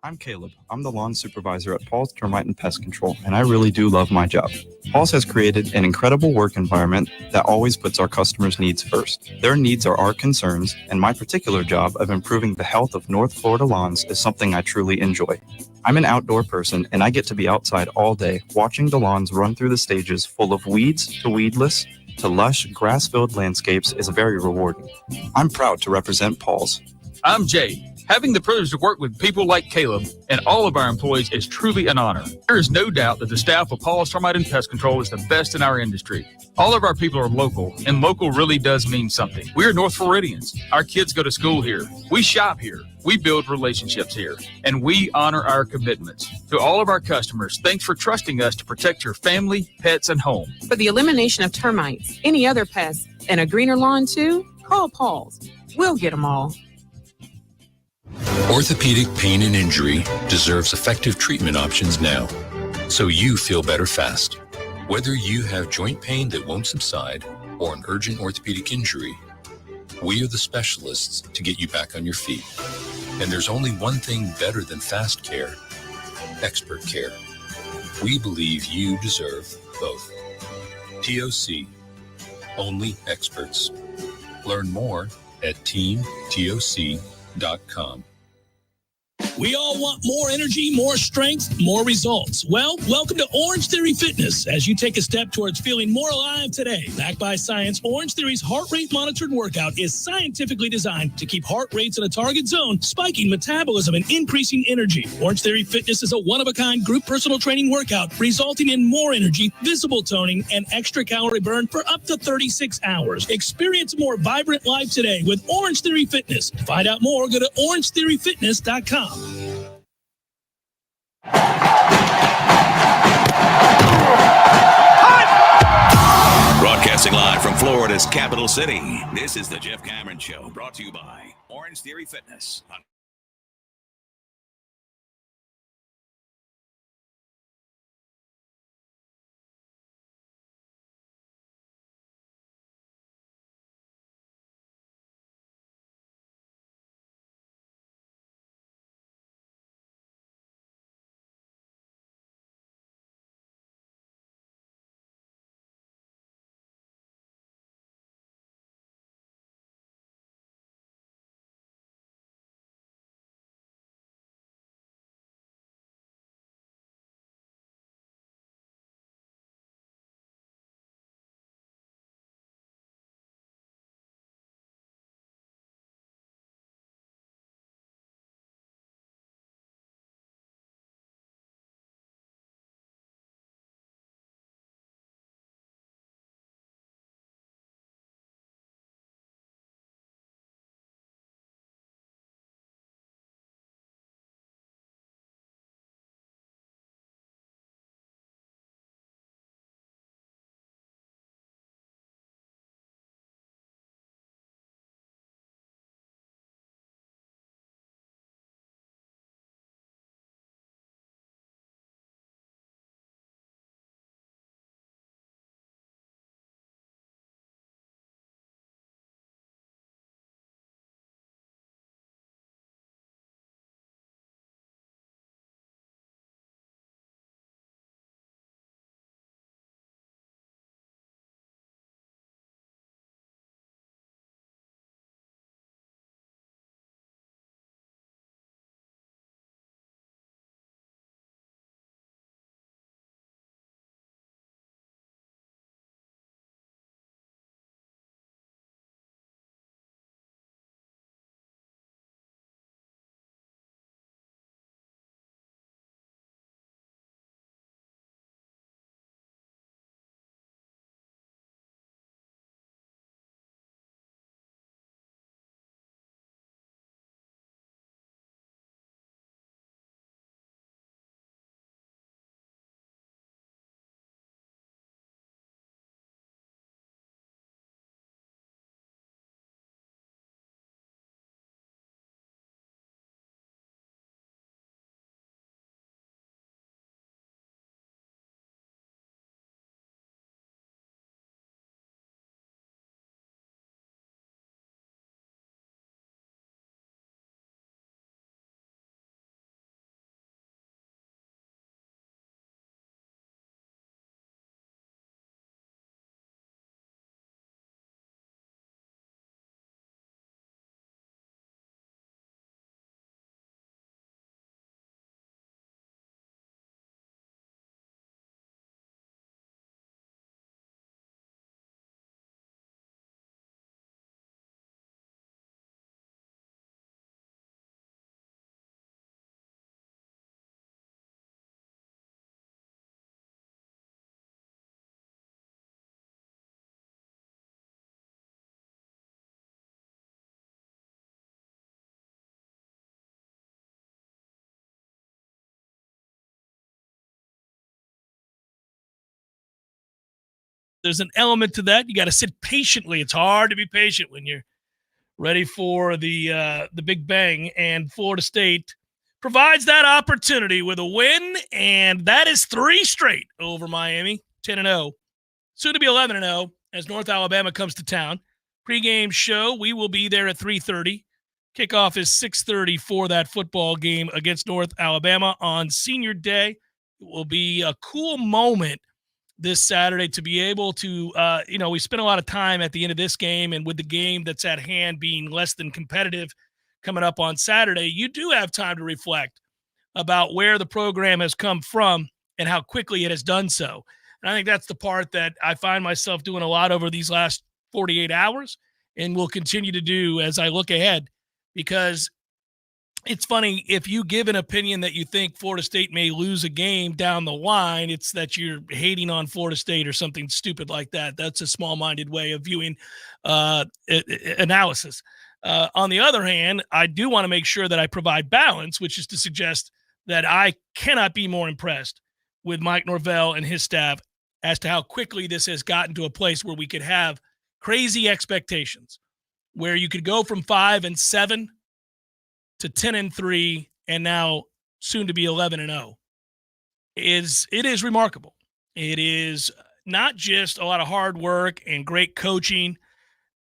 I'm Caleb. I'm the lawn supervisor at Paul's Termite and Pest Control, and I really do love my job. Paul's has created an incredible work environment that always puts our customers' needs first. Their needs are our concerns, and my particular job of improving the health of North Florida lawns is something I truly enjoy. I'm an outdoor person, and I get to be outside all day, watching the lawns run through the stages full of weeds to weedless to lush, grass-filled landscapes is very rewarding. I'm proud to represent Paul's. I'm Jay. Having the privilege to work with people like Caleb and all of our employees is truly an honor. There is no doubt that the staff of Paul's Termite and Pest Control is the best in our industry. All of our people are local, and local really does mean something. We are North Floridians. Our kids go to school here. We shop here. We build relationships here, and we honor our commitments. To all of our customers, thanks for trusting us to protect your family, pets, and home. For the elimination of termites, any other pests, and a greener lawn too, call Paul's. We'll get them all. Orthopedic pain and injury deserves effective treatment options now, so you feel better fast. Whether you have joint pain that won't subside or an urgent orthopedic injury, we are the specialists to get you back on your feet. And there's only one thing better than fast care: expert care. We believe you deserve both. TOC, only experts. Learn more at teamtoc.com. We all want more energy, more strength, more results. Well, welcome to Orange Theory Fitness as you take a step towards feeling more alive today. Backed by science, Orange Theory's heart rate monitored workout is scientifically designed to keep heart rates in a target zone, spiking metabolism and increasing energy. Orange Theory Fitness is a one-of-a-kind group personal training workout resulting in more energy, visible toning, and extra calorie burn for up to 36 hours. Experience a more vibrant life today with Orange Theory Fitness. To find out more, go to orangetheoryfitness.com. Broadcasting live from Florida's capital city, this is the Jeff Cameron Show, brought to you by Orange Theory Fitness. There's an element to that. You got to sit patiently. It's hard to be patient when you're ready for the big bang, and Florida State provides that opportunity with a win, and that is 3 straight over Miami, 10-0. Soon to be 11-0 as North Alabama comes to town. Pre-game show, we will be there at 3:30. Kickoff is 6:30 for that football game against North Alabama on Senior Day. It will be a cool moment this Saturday to be able to, we spent a lot of time at the end of this game, and with the game that's at hand being less than competitive coming up on Saturday, you do have time to reflect about where the program has come from and how quickly it has done so. And I think that's the part that I find myself doing a lot over these last 48 hours and will continue to do as I look ahead, because it's funny, if you give an opinion that you think Florida State may lose a game down the line, it's that you're hating on Florida State or something stupid like that. That's a small-minded way of viewing analysis. On the other hand, I do want to make sure that I provide balance, which is to suggest that I cannot be more impressed with Mike Norvell and his staff as to how quickly this has gotten to a place where we could have crazy expectations, where you could go from 5-7 to 10-3, and now soon to be 11-0. It is remarkable. It is not just a lot of hard work and great coaching.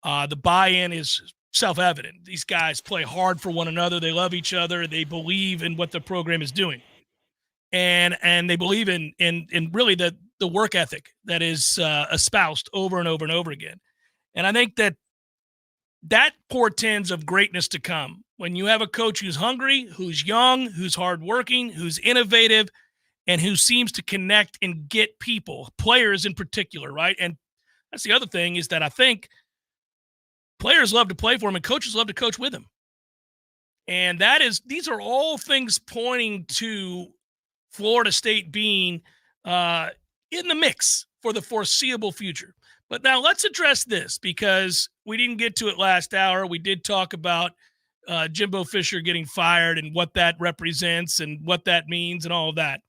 The buy-in is self-evident. These guys play hard for one another. They love each other. They believe in what the program is doing, and they believe in really the work ethic that is espoused over and over and over again. And I think that portends of greatness to come. When you have a coach who's hungry, who's young, who's hardworking, who's innovative, and who seems to connect and get people, players in particular, right? And that's the other thing, is that I think players love to play for him and coaches love to coach with him. And these are all things pointing to Florida State being in the mix for the foreseeable future. But now let's address this, because we didn't get to it last hour. We did talk about Jimbo Fisher getting fired and what that represents and what that means and all of that.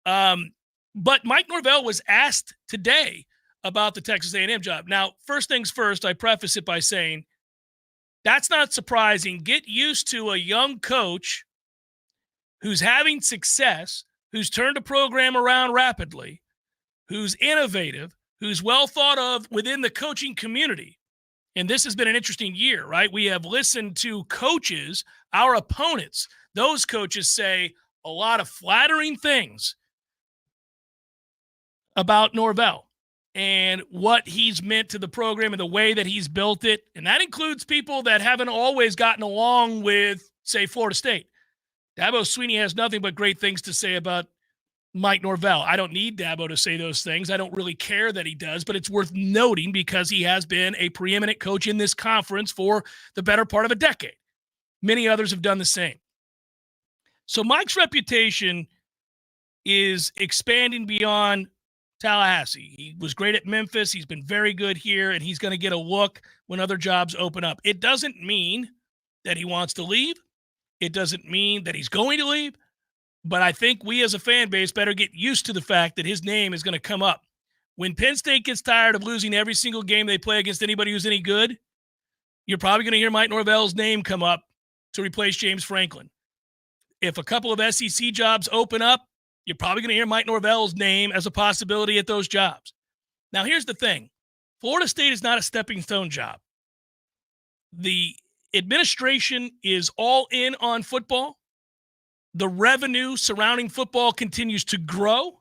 But Mike Norvell was asked today about the Texas A&M job. Now, first things first, I preface it by saying that's not surprising. Get used to a young coach who's having success, who's turned a program around rapidly, who's innovative, who's well thought of within the coaching community. And this has been an interesting year, right? We have listened to coaches, our opponents. Those coaches say a lot of flattering things about Norvell and what he's meant to the program and the way that he's built it. And that includes people that haven't always gotten along with, say, Florida State. Dabo Swinney has nothing but great things to say about Mike Norvell. I don't need Dabo to say those things. I don't really care that he does, but it's worth noting because he has been a preeminent coach in this conference for the better part of a decade. Many others have done the same. So Mike's reputation is expanding beyond Tallahassee. He was great at Memphis. He's been very good here, and he's going to get a look when other jobs open up. It doesn't mean that he wants to leave. It doesn't mean that he's going to leave. But I think we as a fan base better get used to the fact that his name is going to come up. When Penn State gets tired of losing every single game they play against anybody who's any good, you're probably going to hear Mike Norvell's name come up to replace James Franklin. If a couple of SEC jobs open up, you're probably going to hear Mike Norvell's name as a possibility at those jobs. Now, here's the thing. Florida State is not a stepping stone job. The administration is all in on football. The revenue surrounding football continues to grow,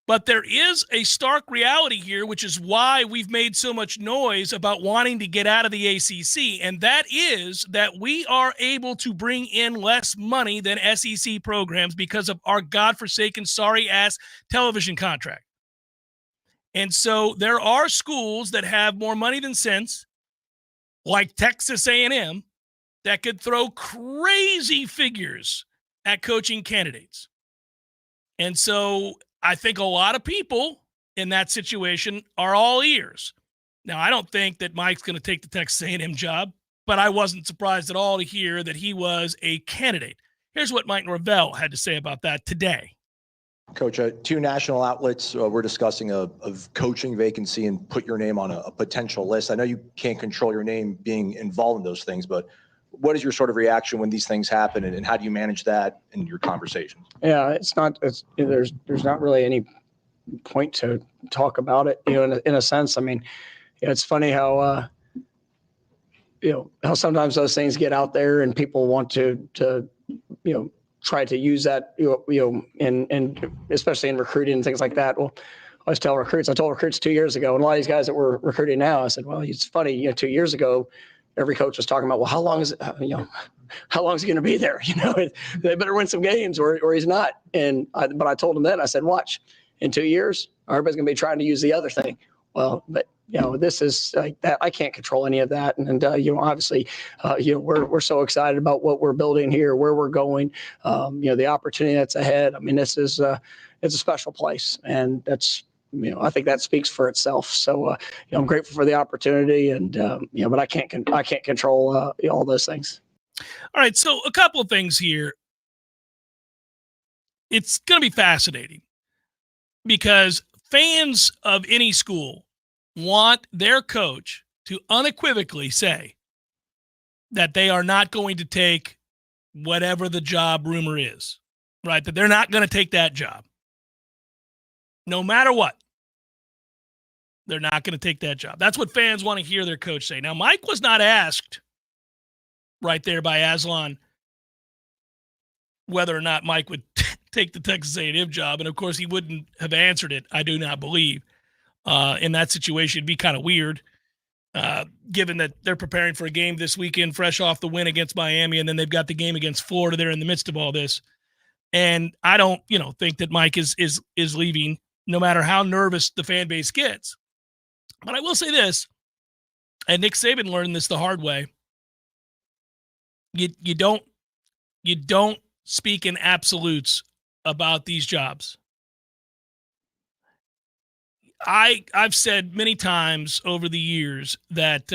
but there is a stark reality here, which is why we've made so much noise about wanting to get out of the ACC, and that is that we are able to bring in less money than SEC programs because of our godforsaken, sorry-ass television contract. And so there are schools that have more money than sense, like Texas A&M, that could throw crazy figures at coaching candidates. And so I think a lot of people in that situation are all ears. Now, I don't think that Mike's going to take the Texas A&M job, but I wasn't surprised at all to hear that he was a candidate. Here's what Mike Norvell had to say about that today. Coach, two national outlets were discussing a coaching vacancy and put your name on a potential list. I know you can't control your name being involved in those things, but what is your sort of reaction when these things happen, and how do you manage that in your conversations? Yeah, there's not really any point to talk about it, in a sense. I mean, it's funny how how sometimes those things get out there and people want to try to use that, and especially in recruiting and things like that. Well, I told recruits 2 years ago, and a lot of these guys that we're recruiting now, I said, well, it's funny, 2 years ago, every coach was talking about, well, how long is it, how long is he going to be there? They better win some games or he's not. But I told him then, I said, watch, in 2 years, everybody's going to be trying to use the other thing. Well, but this is like that. I can't control any of that. And obviously, we're so excited about what we're building here, where we're going, the opportunity that's ahead. I mean, it's a special place, and that's, I think that speaks for itself. So, I'm grateful for the opportunity, and but I can't control all those things. All right, so a couple of things here. It's going to be fascinating because fans of any school want their coach to unequivocally say that they are not going to take whatever the job rumor is, right? That they're not going to take that job. No matter what, they're not going to take that job. That's what fans want to hear their coach say. Now, Mike was not asked right there by Aslan whether or not Mike would take the Texas A&M job, and of course he wouldn't have answered it, I do not believe. In that situation, it'd be kind of weird, given that they're preparing for a game this weekend, fresh off the win against Miami, and then they've got the game against Florida there in the midst of all this. And I don't, think that Mike is leaving, no matter how nervous the fan base gets. But I will say this, and Nick Saban learned this the hard way: you don't speak in absolutes about these jobs. I've said many times over the years that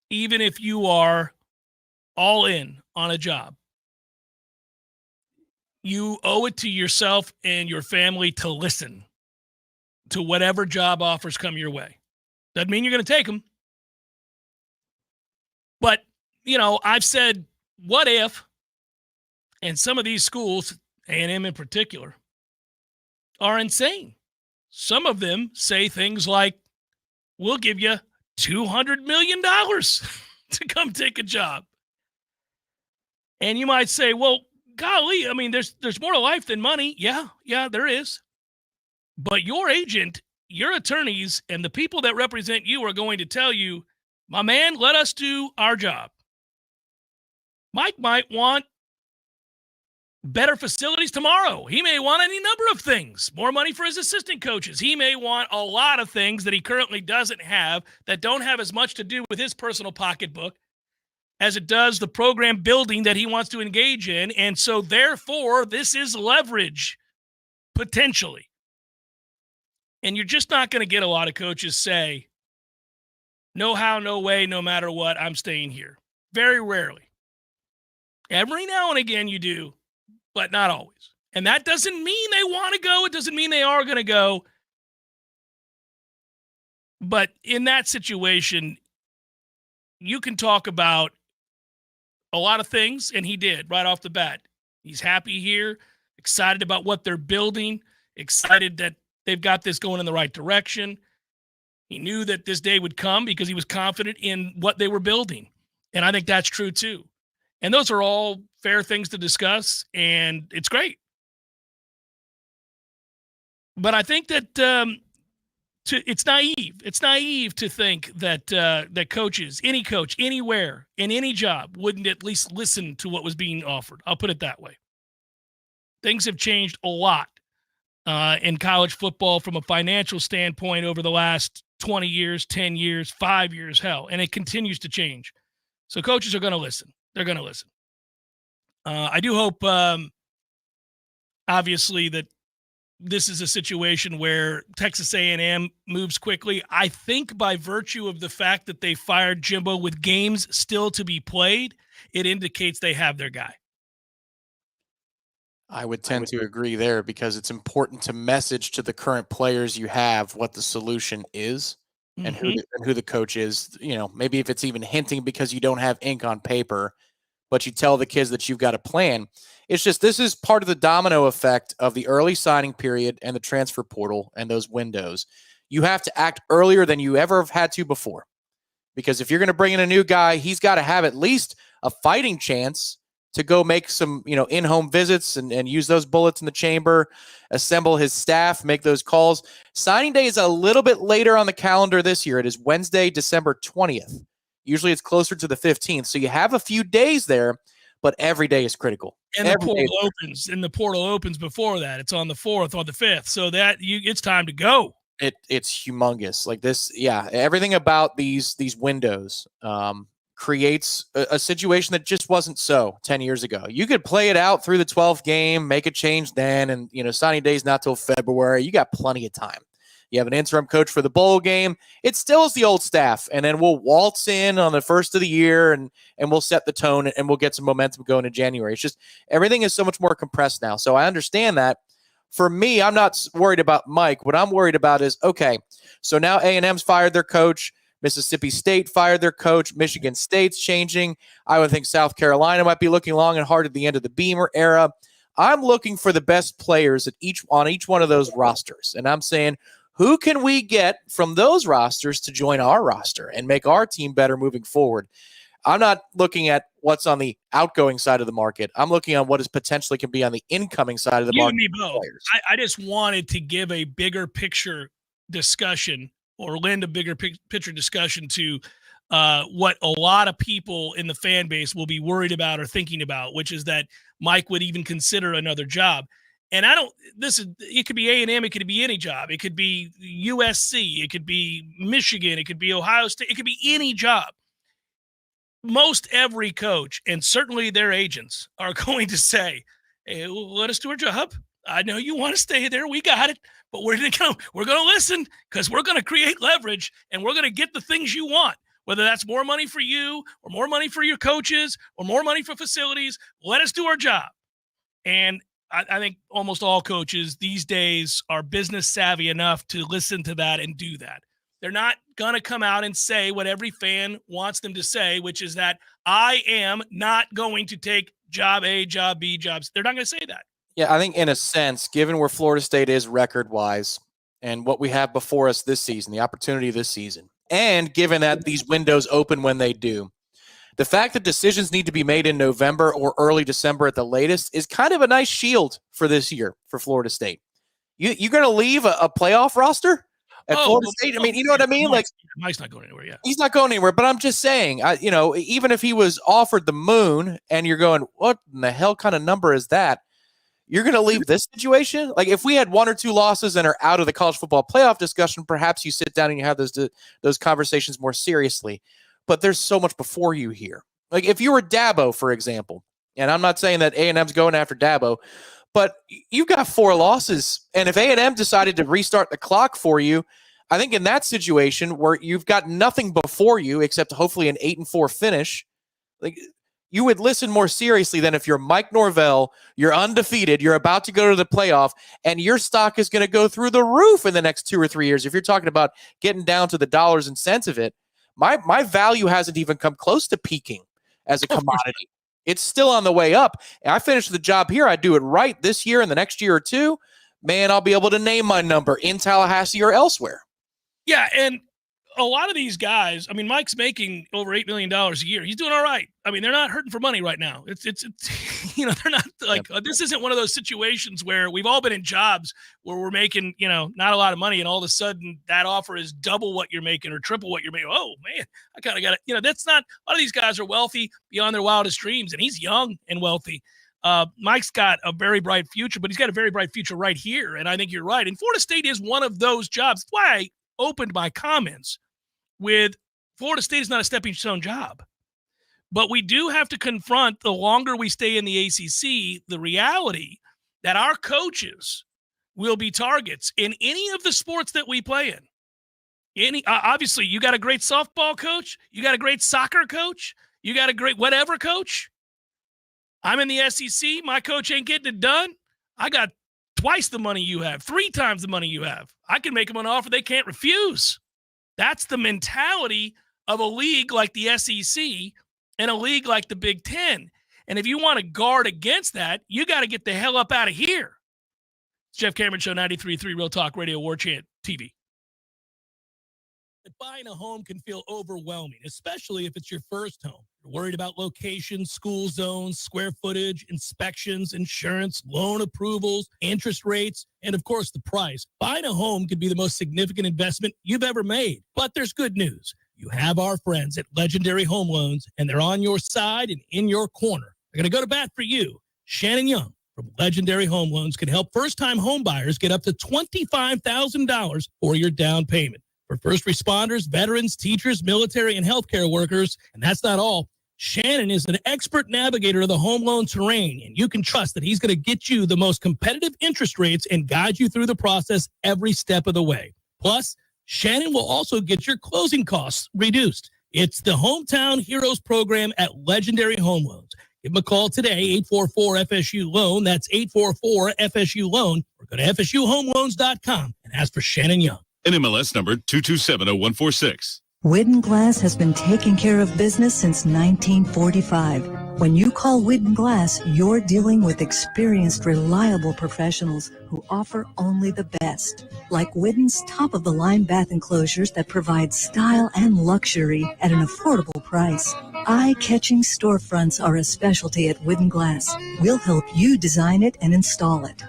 even if you are all in on a job, you owe it to yourself and your family to listen to whatever job offers come your way. Doesn't mean you're going to take them. But, I've said, what if, and some of these schools, A&M in particular, are insane. Some of them say things like, we'll give you $200 million to come take a job. And you might say, well, golly, I mean, there's more to life than money. Yeah, there is. But your agent, your attorneys, and the people that represent you are going to tell you, my man, let us do our job. Mike might want better facilities tomorrow. He may want any number of things, more money for his assistant coaches. He may want a lot of things that he currently doesn't have, that don't have as much to do with his personal pocketbook as it does the program building that he wants to engage in. And so therefore, this is leverage, potentially. And you're just not going to get a lot of coaches say, no how, no way, no matter what, I'm staying here. Very rarely. Every now and again you do, but not always. And that doesn't mean they want to go. It doesn't mean they are going to go. But in that situation, you can talk about a lot of things, and he did right off the bat. He's happy here, excited about what they're building, excited that they've got this going in the right direction. He knew that this day would come because he was confident in what they were building. And I think that's true too. And those are all fair things to discuss, and it's great. But I think that it's naive. It's naive to think that that coaches, any coach, anywhere, in any job, wouldn't at least listen to what was being offered. I'll put it that way. Things have changed a lot in college football from a financial standpoint over the last 20 years, 10 years, 5 years, hell, and it continues to change. So coaches are going to listen. They're going to listen. I do hope, obviously, that this is a situation where Texas A&M moves quickly. I think by virtue of the fact that they fired Jimbo with games still to be played, it indicates they have their guy. I would tend to agree there because it's important to message to the current players you have what the solution is and who the coach is. You know, maybe if it's even hinting because you don't have ink on paper, but you tell the kids that you've got a plan. It's just this is part of the domino effect of the early signing period and the transfer portal and those windows. You have to act earlier than you ever have had to before. Because if you're going to bring in a new guy, he's got to have at least a fighting chance to go make some, in-home visits and use those bullets in the chamber, assemble his staff, make those calls. Signing day is a little bit later on the calendar this year. It is Wednesday, December 20th. Usually it's closer to the 15th. So you have a few days there, but every day is critical. And the portal opens before that. It's on the 4th or the 5th. So it's time to go. It's humongous. Like this, everything about these windows creates a situation that just wasn't so 10 years ago. You could play it out through the 12th game, make a change then, and signing day's not till February. You got plenty of time. You have an interim coach for the bowl game. It still is the old staff, and then we'll waltz in on the first of the year and we'll set the tone and we'll get some momentum going in January. It's just everything is so much more compressed now. So I understand that. For me, I'm not worried about Mike. What I'm worried about is, okay, so now A&M's fired their coach. Mississippi State fired their coach. Michigan State's changing. I would think South Carolina might be looking long and hard at the end of the Beamer era. I'm looking for the best players on each one of those rosters. And I'm saying, who can we get from those rosters to join our roster and make our team better moving forward? I'm not looking at what's on the outgoing side of the market. I'm looking on what is potentially can be on the incoming side of the market. You and me both. I just wanted to give a bigger picture discussion or lend a bigger picture discussion to what a lot of people in the fan base will be worried about or thinking about, which is that Mike would even consider another job. And it could be A&M, it could be any job. It could be USC, it could be Michigan, it could be Ohio State, it could be any job. Most every coach, and certainly their agents, are going to say, hey, let us do our job. I know you want to stay there. We got it. But we're going to listen because we're going to create leverage and we're going to get the things you want, whether that's more money for you or more money for your coaches or more money for facilities. Let us do our job. And I think almost all coaches these days are business savvy enough to listen to that and do that. They're not going to come out and say what every fan wants them to say, which is that I am not going to take job A, job B, jobs. They're not going to say that. Yeah, I think in a sense, given where Florida State is record-wise and what we have before us this season, the opportunity this season, and given that these windows open when they do, the fact that decisions need to be made in November or early December at the latest is kind of a nice shield for this year for Florida State. You're going to leave a playoff roster at Florida State? I mean, you know what I mean? Mike's not going anywhere yet. He's not going anywhere, but I'm just saying, even if he was offered the moon and you're going, what in the hell kind of number is that? You're going to leave this situation? Like if we had one or two losses and are out of the college football playoff discussion, perhaps you sit down and you have those conversations more seriously. But there's so much before you here. Like if you were Dabo, for example, and I'm not saying that A&M's going after Dabo, but you've got 4 losses. And if A&M decided to restart the clock for you, I think in that situation where you've got nothing before you except hopefully an 8-4 finish, like you would listen more seriously than if you're Mike Norvell, you're undefeated, you're about to go to the playoff, and your stock is going to go through the roof in the next 2 or 3 years. If you're talking about getting down to the dollars and cents of it, my value hasn't even come close to peaking as a commodity. It's still on the way up. And I finish the job here. I do it right this year and the next year or two. Man, I'll be able to name my number in Tallahassee or elsewhere. Yeah, and a lot of these guys, I mean, Mike's making over $8 million a year. He's doing all right. I mean, they're not hurting for money right now. It's they're not like, this isn't one of those situations where we've all been in jobs where we're making, not a lot of money. And all of a sudden that offer is double what you're making or triple what you're making. Oh man, I kind of got it. That's not, a lot of these guys are wealthy beyond their wildest dreams. And he's young and wealthy. Mike's got a very bright future, but he's got a very bright future right here. And I think you're right. And Florida State is one of those jobs. That's why I opened my comments with Florida State is not a stepping stone job. But we do have to confront, the longer we stay in the ACC, the reality that our coaches will be targets in any of the sports that we play in. Obviously, you got a great softball coach, you got a great soccer coach, you got a great whatever coach. I'm in the SEC. My coach ain't getting it done. I got twice the money you have, 3 times the money you have. I can make them an offer they can't refuse. That's the mentality of a league like the SEC and a league like the Big Ten. And if you want to guard against that, you got to get the hell up out of here. It's Jeff Cameron Show, 93.3 Real Talk Radio, Warchant TV. Buying a home can feel overwhelming, especially if it's your first home. You're worried about location, school zones, square footage, inspections, insurance, loan approvals, interest rates, and of course the price. Buying a home could be the most significant investment you've ever made. But there's good news. You have our friends at Legendary Home Loans, and they're on your side and in your corner. They're going to go to bat for you. Shannon Young from Legendary Home Loans can help first-time home buyers get up to $25,000 for your down payment. For first responders, veterans, teachers, military, and healthcare workers. And that's not all. Shannon is an expert navigator of the home loan terrain, and you can trust that he's going to get you the most competitive interest rates and guide you through the process every step of the way. Plus, Shannon will also get your closing costs reduced. It's the Hometown Heroes program at Legendary Home Loans. Give them a call today, 844-FSU-LOAN. That's 844-FSU-LOAN. Or go to FSUHomeLoans.com and ask for Shannon Young. NMLS number 2270146. Widden Glass has been taking care of business since 1945. When you call Widden Glass, you're dealing with experienced, reliable professionals who offer only the best. Like Widden's top-of-the-line bath enclosures that provide style and luxury at an affordable price. Eye-catching storefronts are a specialty at Widden Glass. We'll help you design it and install it.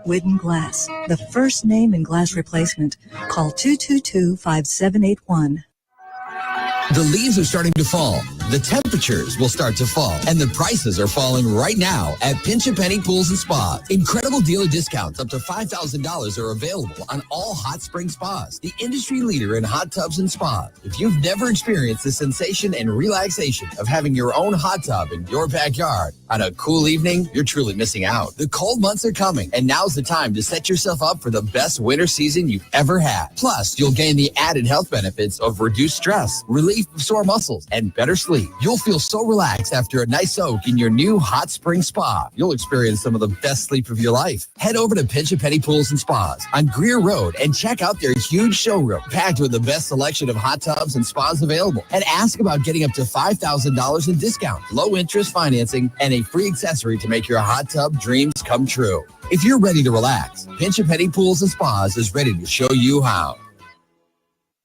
Widden Glass, the first name in glass replacement. Call 222-5781. The leaves are starting to fall. The temperatures will start to fall. And the prices are falling right now at Pinch A Penny Pools and Spas. Incredible dealer discounts up to $5,000 are available on all hot spring spas. The industry leader in hot tubs and spas. If you've never experienced the sensation and relaxation of having your own hot tub in your backyard on a cool evening, you're truly missing out. The cold months are coming, and now's the time to set yourself up for the best winter season you've ever had. Plus, you'll gain the added health benefits of reduced stress, relief of sore muscles, and better sleep. You'll feel so relaxed after a nice soak in your new hot spring spa. You'll experience some of the best sleep of your life. Head over to Pinch A Penny Pools and Spas on Greer Road and check out their huge showroom packed with the best selection of hot tubs and spas available. And ask about getting up to $5,000 in discount, low interest financing, and a free accessory to make your hot tub dreams come true. If you're ready to relax, Pinch A Penny Pools and Spas is ready to show you how.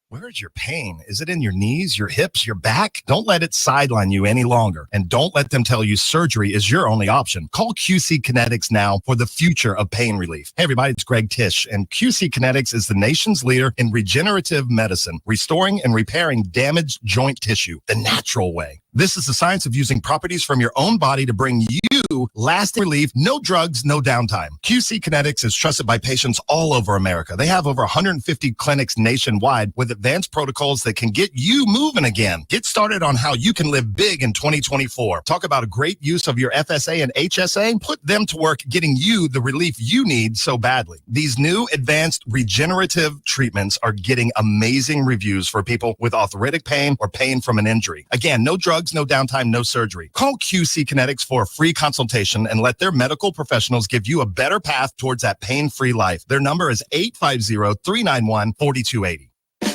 Where is your pain? Is it in your knees, your hips, your back? Don't let it sideline you any longer. And don't let them tell you surgery is your only option. Call QC Kinetics now for the future of pain relief. Hey, everybody, it's Greg Tish, and QC Kinetics is the nation's leader in regenerative medicine, restoring and repairing damaged joint tissue the natural way. This is the science of using properties from your own body to bring you lasting relief, no drugs, no downtime. QC Kinetics is trusted by patients all over America. They have over 150 clinics nationwide with advanced protocols that can get you moving again. Get started on how you can live big in 2024. Talk about a great use of your FSA and HSA. Put them to work getting you the relief you need so badly. These new advanced regenerative treatments are getting amazing reviews for people with arthritic pain or pain from an injury. Again, no drugs, no downtime, no surgery. Call QC Kinetics for a free consultation and let their medical professionals give you a better path towards that pain-free life. Their number is 850-391-4280.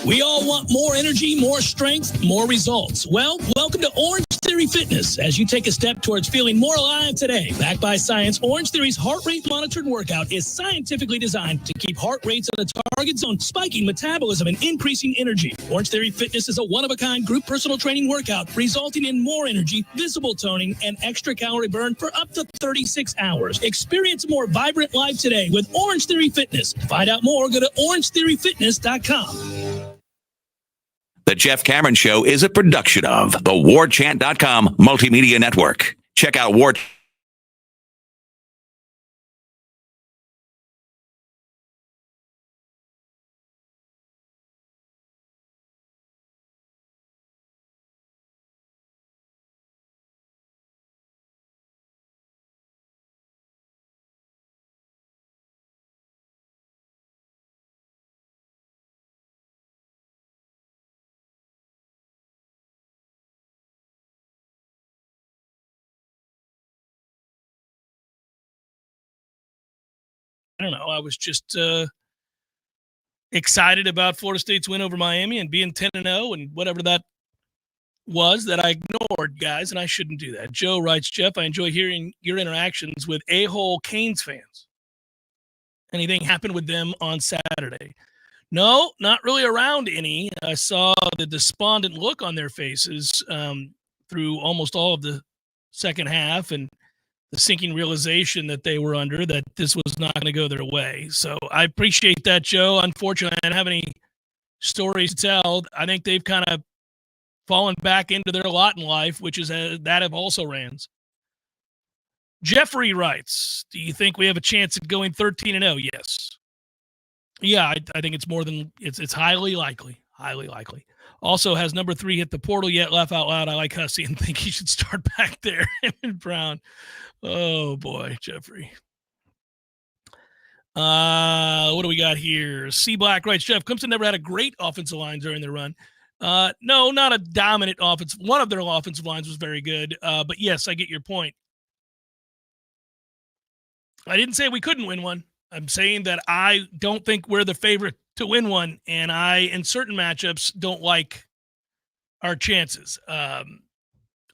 We all want more energy, more strength, more results. Well, welcome to Orange Theory Fitness as you take a step towards feeling more alive today. Backed by science, Orange Theory's heart rate monitored workout is scientifically designed to keep heart rates in a target zone, spiking metabolism and increasing energy. Orange Theory Fitness is a one-of-a-kind group personal training workout resulting in more energy, visible toning, and extra calorie burn for up to 36 hours. Experience a more vibrant life today with Orange Theory Fitness. To find out more, go to orangetheoryfitness.com. The Jeff Cameron Show is a production of the Warchant.com Multimedia Network. Check out Warchant. don't know. I was just excited about Florida State's win over Miami and being 10-0 and whatever that was that I ignored, guys, and I shouldn't do that. Joe writes, Jeff, I enjoy hearing your interactions with a-hole Canes fans. Anything happened with them on Saturday? No, not really around any. I saw the despondent look on their faces through almost all of the second half and the sinking realization that they were under, that this was not going to go their way. So I appreciate that, Joe. Unfortunately, I don't have any stories to tell. I think they've kind of fallen back into their lot in life, which is that of also Rans. Jeffrey writes, do you think we have a chance at going 13-0? Yes. Yeah, I think it's more than it's highly likely. Highly likely. Also, has number 3 hit the portal yet? Laugh out loud. I like Hussey and think he should start back there. And Brown. Oh boy, Jeffrey. What do we got here? C Black writes, Jeff, Clemson never had a great offensive line during their run. No, not a dominant offense. One of their offensive lines was very good. But yes, I get your point. I didn't say we couldn't win one. I'm saying that I don't think we're the favorite to win one, and I, in certain matchups, don't like our chances. Other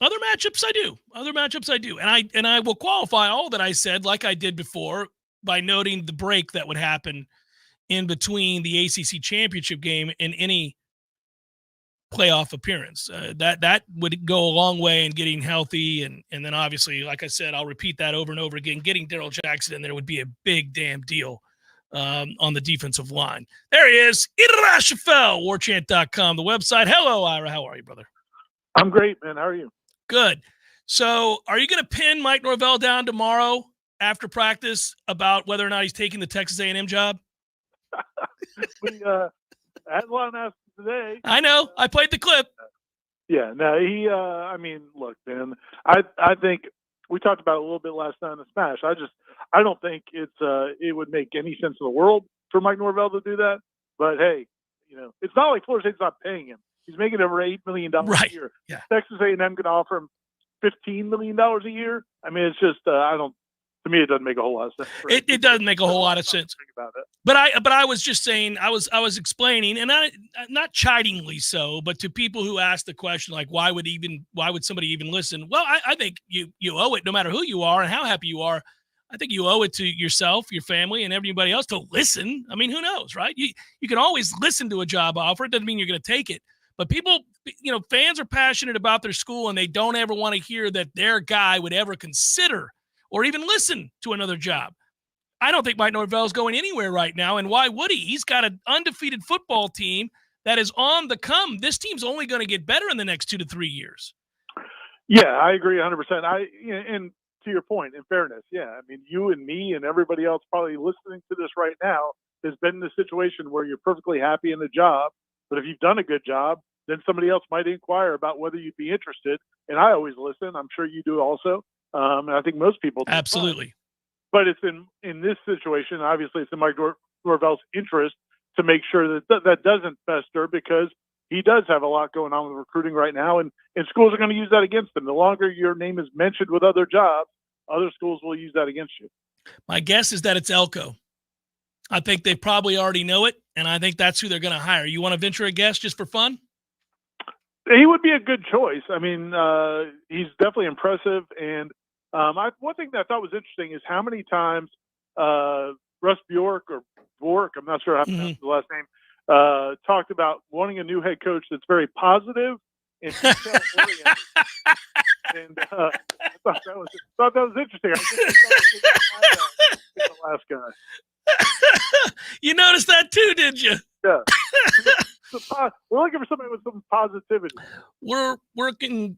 matchups I do. And I will qualify all that I said, like I did before, by noting the break that would happen in between the ACC championship game and any playoff appearance. That would go a long way in getting healthy. And then obviously, like I said, I'll repeat that over and over again, getting Daryl Jackson in there would be a big damn deal on the defensive line. There he is. Ira Schoffel, Warchant.com, the website. Hello, Ira. How are you, brother? I'm great, man. How are you? Good. So are you going to pin Mike Norvell down tomorrow after practice about whether or not he's taking the Texas A&M job? We had one asked today. I know. I played the clip. Yeah. No, he. I mean, look, man. I think we talked about it a little bit last night in the Smash. I don't think it would make any sense in the world for Mike Norvell to do that. But hey, it's not like Florida State's not paying him. He's making over $8 million a year. Yeah. Texas A&M can offer him $15 million a year. I mean, it's just to me, it doesn't make a whole lot of sense. It doesn't make a whole lot of sense. About it. But I was just saying, I was explaining, and not chidingly so, but to people who ask the question, like, why would somebody even listen? Well, I think you owe it, no matter who you are and how happy you are. I think you owe it to yourself, your family, and everybody else to listen. I mean, who knows, right? You can always listen to a job offer. It doesn't mean you're going to take it. But people, fans are passionate about their school, and they don't ever want to hear that their guy would ever consider or even listen to another job. I don't think Mike Norvell's going anywhere right now, and why would he? He's got an undefeated football team that is on the come. This team's only going to get better in the next 2 to 3 years. Yeah, I agree 100%. And to your point, in fairness, yeah, I mean, you and me and everybody else probably listening to this right now has been in a situation where you're perfectly happy in the job, but if you've done a good job, then somebody else might inquire about whether you'd be interested. And I always listen. I'm sure you do also. And I think most people do. Absolutely. But it's in this situation, obviously, it's in Mike Norvell's interest to make sure that doesn't fester, because he does have a lot going on with recruiting right now, and schools are going to use that against him. The longer your name is mentioned with other jobs, other schools will use that against you. My guess is that it's Elko. I think they probably already know it, and I think that's who they're going to hire. You want to venture a guess just for fun? He would be a good choice. I mean, he's definitely impressive, and one thing that I thought was interesting is how many times Russ Bjork or Bork, I'm not sure how to pronounce the last name, talked about wanting a new head coach that's very positive and detail-oriented. And I thought that was interesting. I think the last guy. You noticed that too, did you? Yeah. We're looking for somebody with some positivity. We're working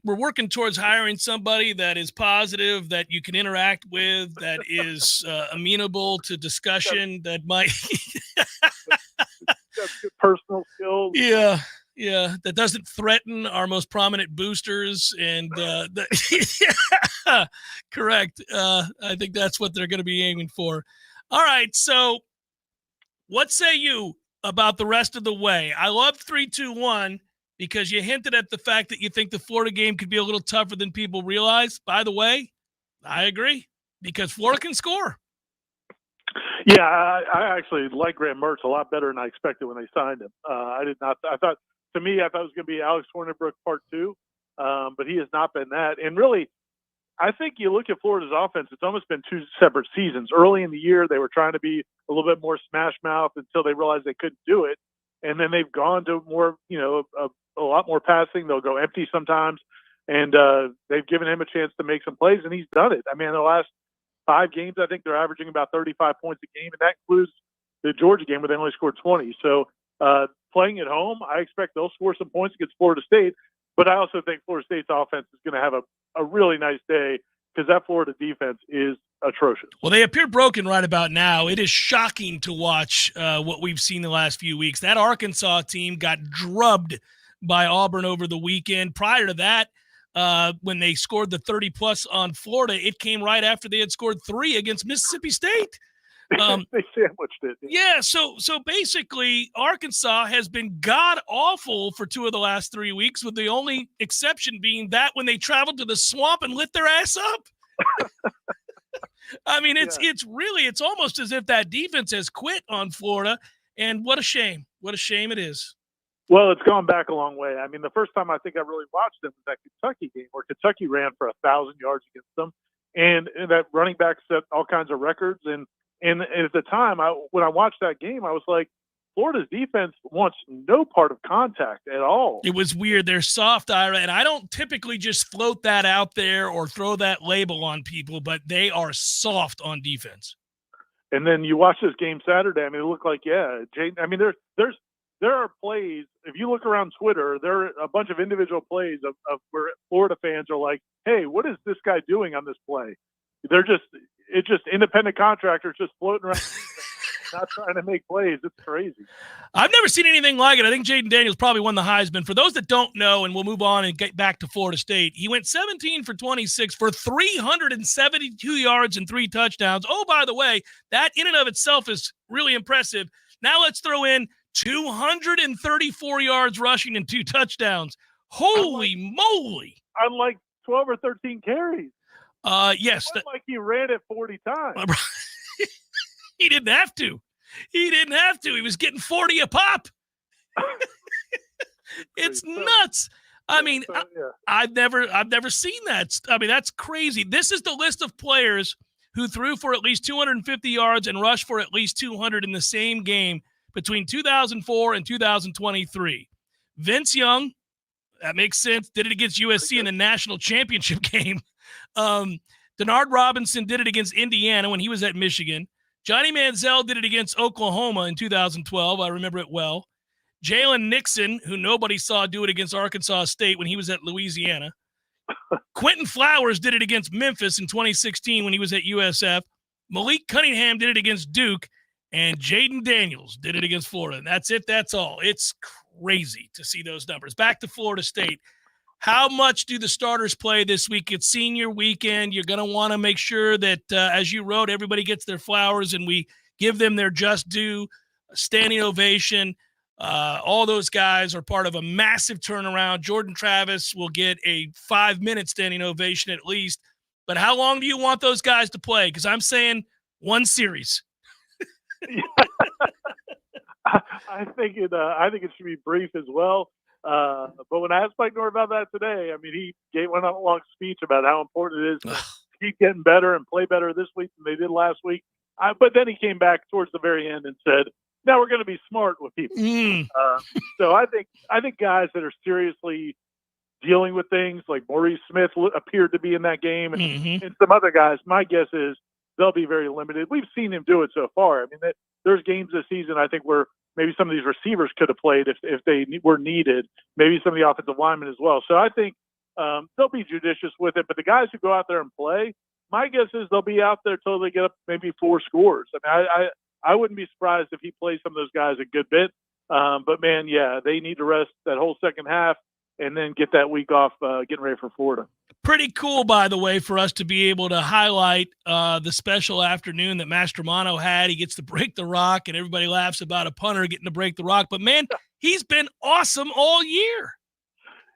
towards hiring somebody that is positive, that you can interact with, that is amenable to discussion, that might good personal skills. Yeah, that doesn't threaten our most prominent boosters, and correct. I think that's what they're going to be aiming for. All right, so what say you about the rest of the way? I love 3-2-1 because you hinted at the fact that you think the Florida game could be a little tougher than people realize. By the way, I agree, because Florida can score. Yeah, I actually like Graham Mertz a lot better than I expected when they signed him. I thought it was going to be Alex Hornibrook Part 2, but he has not been that. And really, I think you look at Florida's offense, it's almost been two separate seasons. Early in the year, they were trying to be a little bit more smash mouth until they realized they couldn't do it. And then they've gone to more, a lot more passing. They'll go empty sometimes. And they've given him a chance to make some plays, and he's done it. I mean, in the last 5 games, I think they're averaging about 35 points a game, and that includes the Georgia game where they only scored 20. So playing at home, I expect they'll score some points against Florida State. But I also think Florida State's offense is going to have a really nice day because that Florida defense is atrocious. Well, they appear broken right about now. It is shocking to watch what we've seen the last few weeks. That Arkansas team got drubbed by Auburn over the weekend. Prior to that, when they scored the 30-plus on Florida, it came right after they had scored 3 against Mississippi State. They sandwiched it. Yeah, so basically Arkansas has been god-awful for 2 of the last 3 weeks, with the only exception being that when they traveled to the swamp and lit their ass up. I mean, it's almost as if that defense has quit on Florida, and what a shame. What a shame it is. Well, it's gone back a long way. I mean, the first time I think I really watched them was that Kentucky game where Kentucky ran for 1,000 yards against them, and that running back set all kinds of records. And at the time, when I watched that game, I was like, Florida's defense wants no part of contact at all. It was weird. They're soft, Ira, and I don't typically just float that out there or throw that label on people, but they are soft on defense. And then you watch this game Saturday. I mean, it looked like, Jaden. I mean, there are plays. If you look around Twitter, there are a bunch of individual plays of where Florida fans are like, "Hey, what is this guy doing on this play?" It's just independent contractors just floating around, not trying to make plays. It's crazy. I've never seen anything like it. I think Jaden Daniels probably won the Heisman. For those that don't know, and we'll move on and get back to Florida State, he went 17 for 26 for 372 yards and 3 touchdowns. Oh, by the way, that in and of itself is really impressive. Now let's throw in 234 yards rushing and 2 touchdowns. Holy moly. Unlike 12 or 13 carries. Yes. It wasn't like he ran it 40 times. He didn't have to. He was getting 40 a pop. It's nuts. I mean, I've never seen that. I mean, that's crazy. This is the list of players who threw for at least 250 yards and rushed for at least 200 in the same game between 2004 and 2023. Vince Young, that makes sense, did it against USC in the national championship game. Denard Robinson did it against Indiana when he was at Michigan. Johnny Manziel did it against Oklahoma in 2012. I remember it well. Jalen Nixon, who nobody saw do it against Arkansas State when he was at Louisiana. Quentin Flowers did it against Memphis in 2016 when he was at USF. Malik Cunningham did it against Duke. And Jaden Daniels did it against Florida. And that's it. That's all. It's crazy to see those numbers. Back to Florida State. How much do the starters play this week? It's senior weekend. You're going to want to make sure that, as you wrote, everybody gets their flowers and we give them their just due, standing ovation. All those guys are part of a massive turnaround. Jordan Travis will get a 5-minute standing ovation at least. But how long do you want those guys to play? Because I'm saying 1 series. I think it should be brief as well. But when I asked Mike Norvell about that today, I mean, he went on a long speech about how important it is to keep getting better and play better this week than they did last week. But then he came back towards the very end and said, "Now we're going to be smart with people." So I think guys that are seriously dealing with things like Maurice Smith appeared to be in that game, and some other guys. My guess is they'll be very limited. We've seen him do it so far. I mean, there's games this season I think where maybe some of these receivers could have played if they were needed. Maybe some of the offensive linemen as well. So I think they'll be judicious with it. But the guys who go out there and play, my guess is they'll be out there till they get up maybe 4 scores. I mean, I wouldn't be surprised if he plays some of those guys a good bit. But, man, yeah, they need to rest that whole second half and then get that week off getting ready for Florida. Pretty cool, by the way, for us to be able to highlight the special afternoon that Mastromano had. He gets to break the rock, and everybody laughs about a punter getting to break the rock. But, man, he's been awesome all year.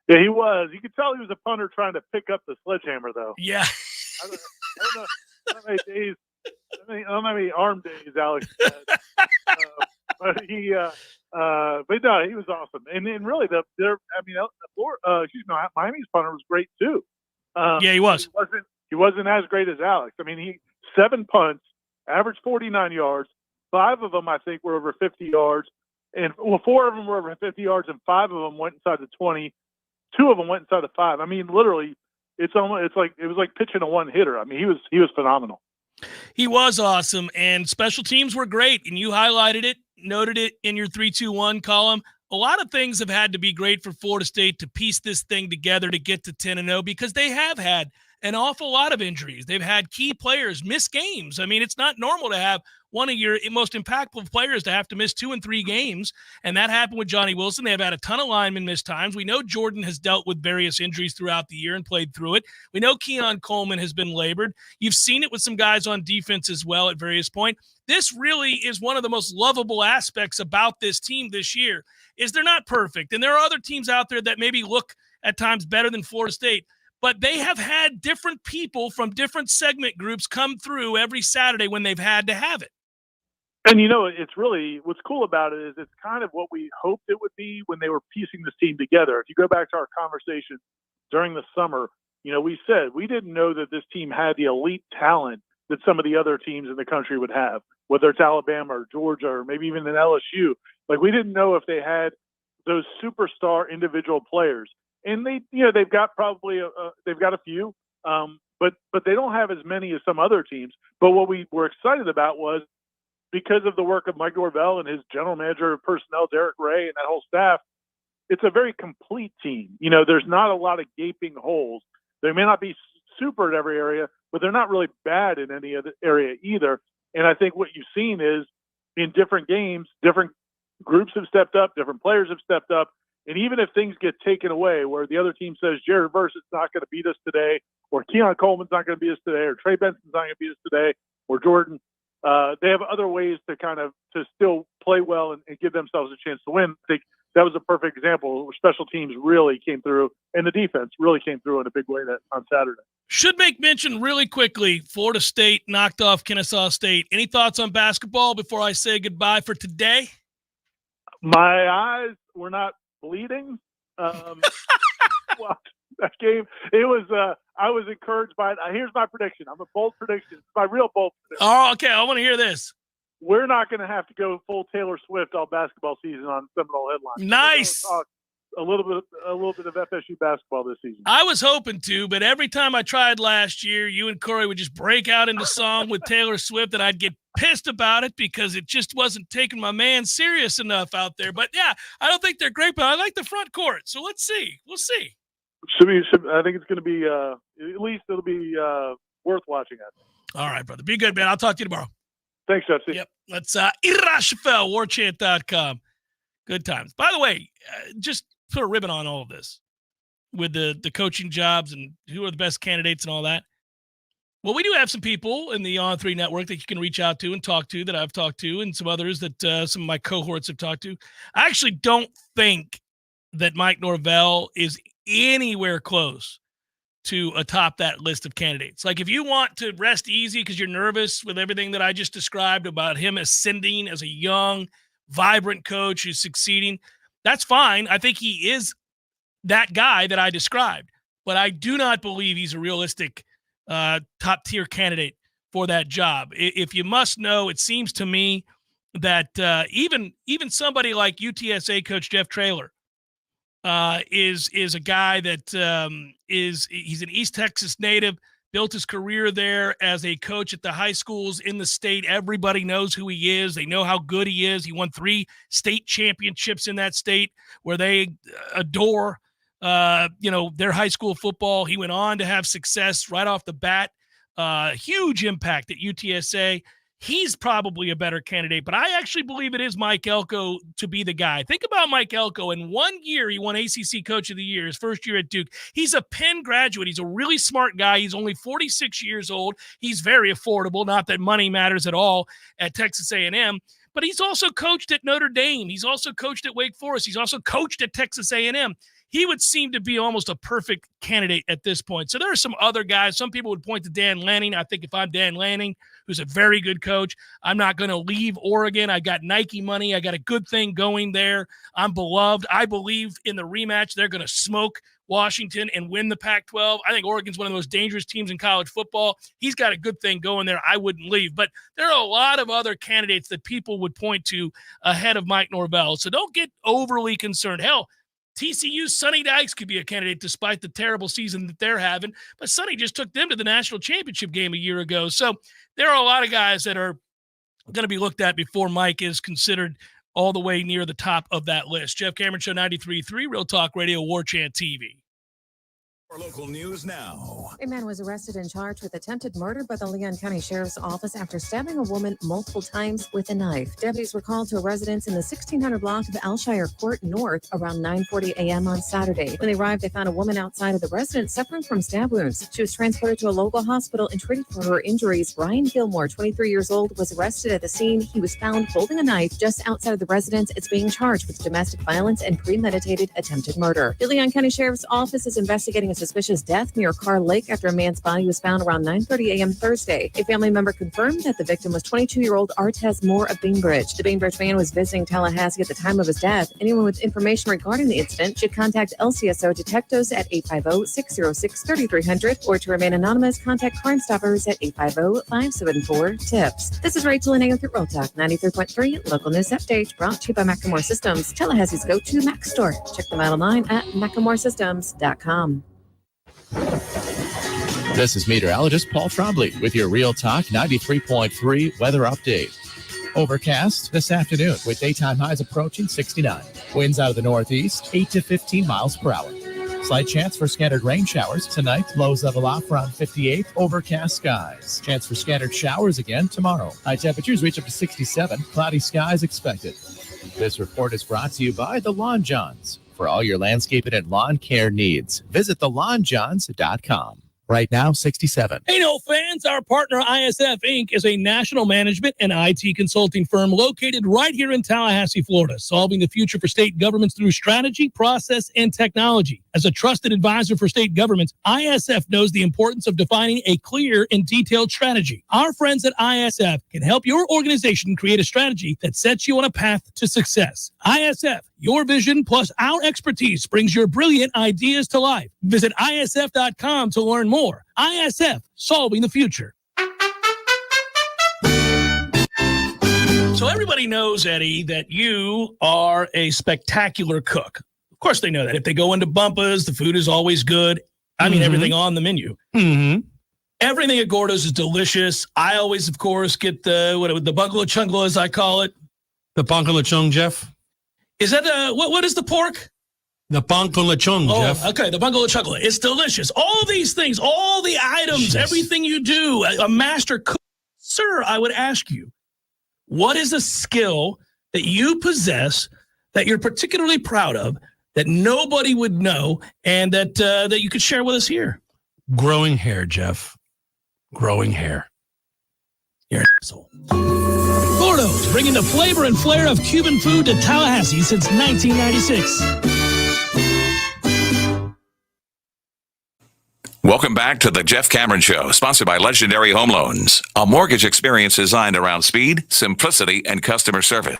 Yeah, he was. You could tell he was a punter trying to pick up the sledgehammer, though. Yeah. I don't know how many days how many arm days Alex had. But but no, he was awesome. And really, Miami's punter was great too. Yeah, he was. He wasn't as great as Alex. I mean, he 7 punts, averaged 49 yards. 5 of them, I think, were over 50 yards. And 4 of them were over 50 yards, and 5 of them went inside the 20. 2 of them went inside the 5. I mean, literally, it was like pitching a one-hitter. I mean, he was phenomenal. He was awesome, and special teams were great, and you highlighted it, noted it in your 3-2-1 column. A lot of things have had to be great for Florida State to piece this thing together to get to 10-0 because they have had an awful lot of injuries. They've had key players miss games. I mean, it's not normal to have one of your most impactful players to have to miss 2 and 3 games, and that happened with Johnny Wilson. They have had a ton of linemen miss times. We know Jordan has dealt with various injuries throughout the year and played through it. We know Keon Coleman has been labored. You've seen it with some guys on defense as well at various points. This really is one of the most lovable aspects about this team this year is they're not perfect, and there are other teams out there that maybe look at times better than Florida State, but they have had different people from different segment groups come through every Saturday when they've had to have it. And, it's really what's cool about it is it's kind of what we hoped it would be when they were piecing this team together. If you go back to our conversation during the summer, we said we didn't know that this team had the elite talent that some of the other teams in the country would have, whether it's Alabama or Georgia or maybe even an LSU. Like, we didn't know if they had those superstar individual players. And they've got probably they've got a few, but they don't have as many as some other teams. But what we were excited about was because of the work of Mike Norvell and his general manager of personnel, Derek Ray, and that whole staff, it's a very complete team. There's not a lot of gaping holes. They may not be super at every area, but they're not really bad in any other area either. And I think what you've seen is in different games, different groups have stepped up, different players have stepped up. And even if things get taken away where the other team says Jared Versett's not going to beat us today, or Keon Coleman's not going to beat us today, or Trey Benson's not going to beat us today, or Jordan, they have other ways to still play well and give themselves a chance to win. I think that was a perfect example where special teams really came through, and the defense really came through in a big way on Saturday. Should make mention really quickly, Florida State knocked off Kennesaw State. Any thoughts on basketball before I say goodbye for today? My eyes were not bleeding. Well, that game, it was. I was encouraged by it. Here's my prediction. I'm a bold prediction. It's my real bold prediction. Oh, okay. I want to hear this. We're not going to have to go full Taylor Swift all basketball season on Seminole headlines. Nice. A little bit of FSU basketball this season. I was hoping to, but every time I tried last year, you and Corey would just break out into song with Taylor Swift, and I'd get pissed about it because it just wasn't taking my man serious enough out there. But yeah, I don't think they're great, but I like the front court. So let's see. We'll see. I think it's going to be at least it'll be worth watching it. All right, brother. Be good, man. I'll talk to you tomorrow. Thanks, Jesse. Yep. Let's Ira Schoffel, warchant.com. Good times. By the way, just put a ribbon on all of this with the coaching jobs and who are the best candidates and all that. Well, we do have some people in the On3 network that you can reach out to and talk to that I've talked to, and some others that some of my cohorts have talked to. I actually don't think that Mike Norvell is anywhere close to atop that list of candidates. Like, if you want to rest easy because you're nervous with everything that I just described about him ascending as a young, vibrant coach who's succeeding, that's fine. I think he is that guy that I described, but I do not believe he's a realistic top-tier candidate for that job. If you must know, it seems to me that even somebody like UTSA coach Jeff Traylor is a guy that he's an East Texas native, built his career there as a coach at the high schools in the state. Everybody knows who he is. They know how good he is. He won 3 state championships in that state where they adore their high school football. He went on to have success right off the bat. Huge impact at UTSA. He's probably a better candidate, but I actually believe it is Mike Elko to be the guy. Think about Mike Elko. In 1 year, he won ACC Coach of the Year, his first year at Duke. He's a Penn graduate. He's a really smart guy. He's only 46 years old. He's very affordable, not that money matters at all at Texas A&M. But he's also coached at Notre Dame. He's also coached at Wake Forest. He's also coached at Texas A&M. he would seem to be almost a perfect candidate at this point. So there are some other guys. Some people would point to Dan Lanning. I think if I'm Dan Lanning, who's a very good coach, I'm not going to leave Oregon. I got Nike money. I got a good thing going there. I'm beloved. I believe in the rematch. They're going to smoke Washington and win the Pac-12. I think Oregon's one of the most dangerous teams in college football. He's got a good thing going there. I wouldn't leave. But there are a lot of other candidates that people would point to ahead of Mike Norvell. So don't get overly concerned. Hell, TCU's Sonny Dykes could be a candidate despite the terrible season that they're having. But Sonny just took them to the national championship game a year ago. So there are a lot of guys that are going to be looked at before Mike is considered all the way near the top of that list. Jeff Cameron Show 93.3, Real Talk Radio, Warchant TV. For local news now. A man was arrested and charged with attempted murder by the Leon County Sheriff's Office after stabbing a woman multiple times with a knife. Deputies were called to a residence in the 1600 block of Alshire Court North around 9:40 a.m. on Saturday. When they arrived, they found a woman outside of the residence suffering from stab wounds. She was transported to a local hospital and treated for her injuries. Ryan Gilmore, 23 years old, was arrested at the scene. He was found holding a knife just outside of the residence. It's being charged with domestic violence and premeditated attempted murder. The Leon County Sheriff's Office is investigating a suspicious death near Carr Lake after a man's body was found around 9:30 a.m. Thursday. A family member confirmed that the victim was 22-year-old Artez Moore of Bainbridge. The Bainbridge man was visiting Tallahassee at the time of his death. Anyone with information regarding the incident should contact LCSO Detectives at 850-606-3300 or to remain anonymous, contact Crime Stoppers at 850-574-TIPS. This is Rachel and with Real Talk 93.3 Local News Update, brought to you by Macklemore Systems, Tallahassee's go-to Mac store. Check them out online at MacklemoreSystems.com. This is meteorologist Paul Trombley with your Real Talk 93.3 weather update. Overcast this afternoon with daytime highs approaching 69. Winds out of the northeast, 8 to 15 miles per hour. Slight chance for scattered rain showers tonight. Lows level off around 58. Overcast skies. Chance for scattered showers again tomorrow. High temperatures reach up to 67. Cloudy skies expected. This report is brought to you by the Lawn Johns. For all your landscaping and lawn care needs, visit thelawnjohns.com. Right now, 67. Hey, no fans, our partner ISF Inc. is a national management and IT consulting firm located right here in Tallahassee, Florida, solving the future for state governments through strategy, process, and technology. As a trusted advisor for state governments, ISF knows the importance of defining a clear and detailed strategy. Our friends at ISF can help your organization create a strategy that sets you on a path to success. ISF, your vision plus our expertise brings your brilliant ideas to life. Visit ISF.com to learn more. ISF, solving the future. So everybody knows, Eddie, that you are a spectacular cook. Of course they know that. If they go into Bumpa's, the food is always good. I mean, everything on the menu. Everything at Gordo's is delicious. I always, of course, get the bungalow chungla, as I call it. The bungalow chung, Jeff? Is that what is the pork? The bungalow chung, Jeff. Okay, the bungalow chungla. It's delicious. All these things, all the items, everything you do, a master cook. Sir, I would ask you, what is a skill that you possess that you're particularly proud of that nobody would know and that you could share with us here? Growing hair, Jeff. Growing hair. You're an asshole. Gordo's, bringing the flavor and flair of Cuban food to Tallahassee since 1996. Welcome back to the Jeff Cameron Show, sponsored by Legendary Home Loans, a mortgage experience designed around speed, simplicity, and customer service.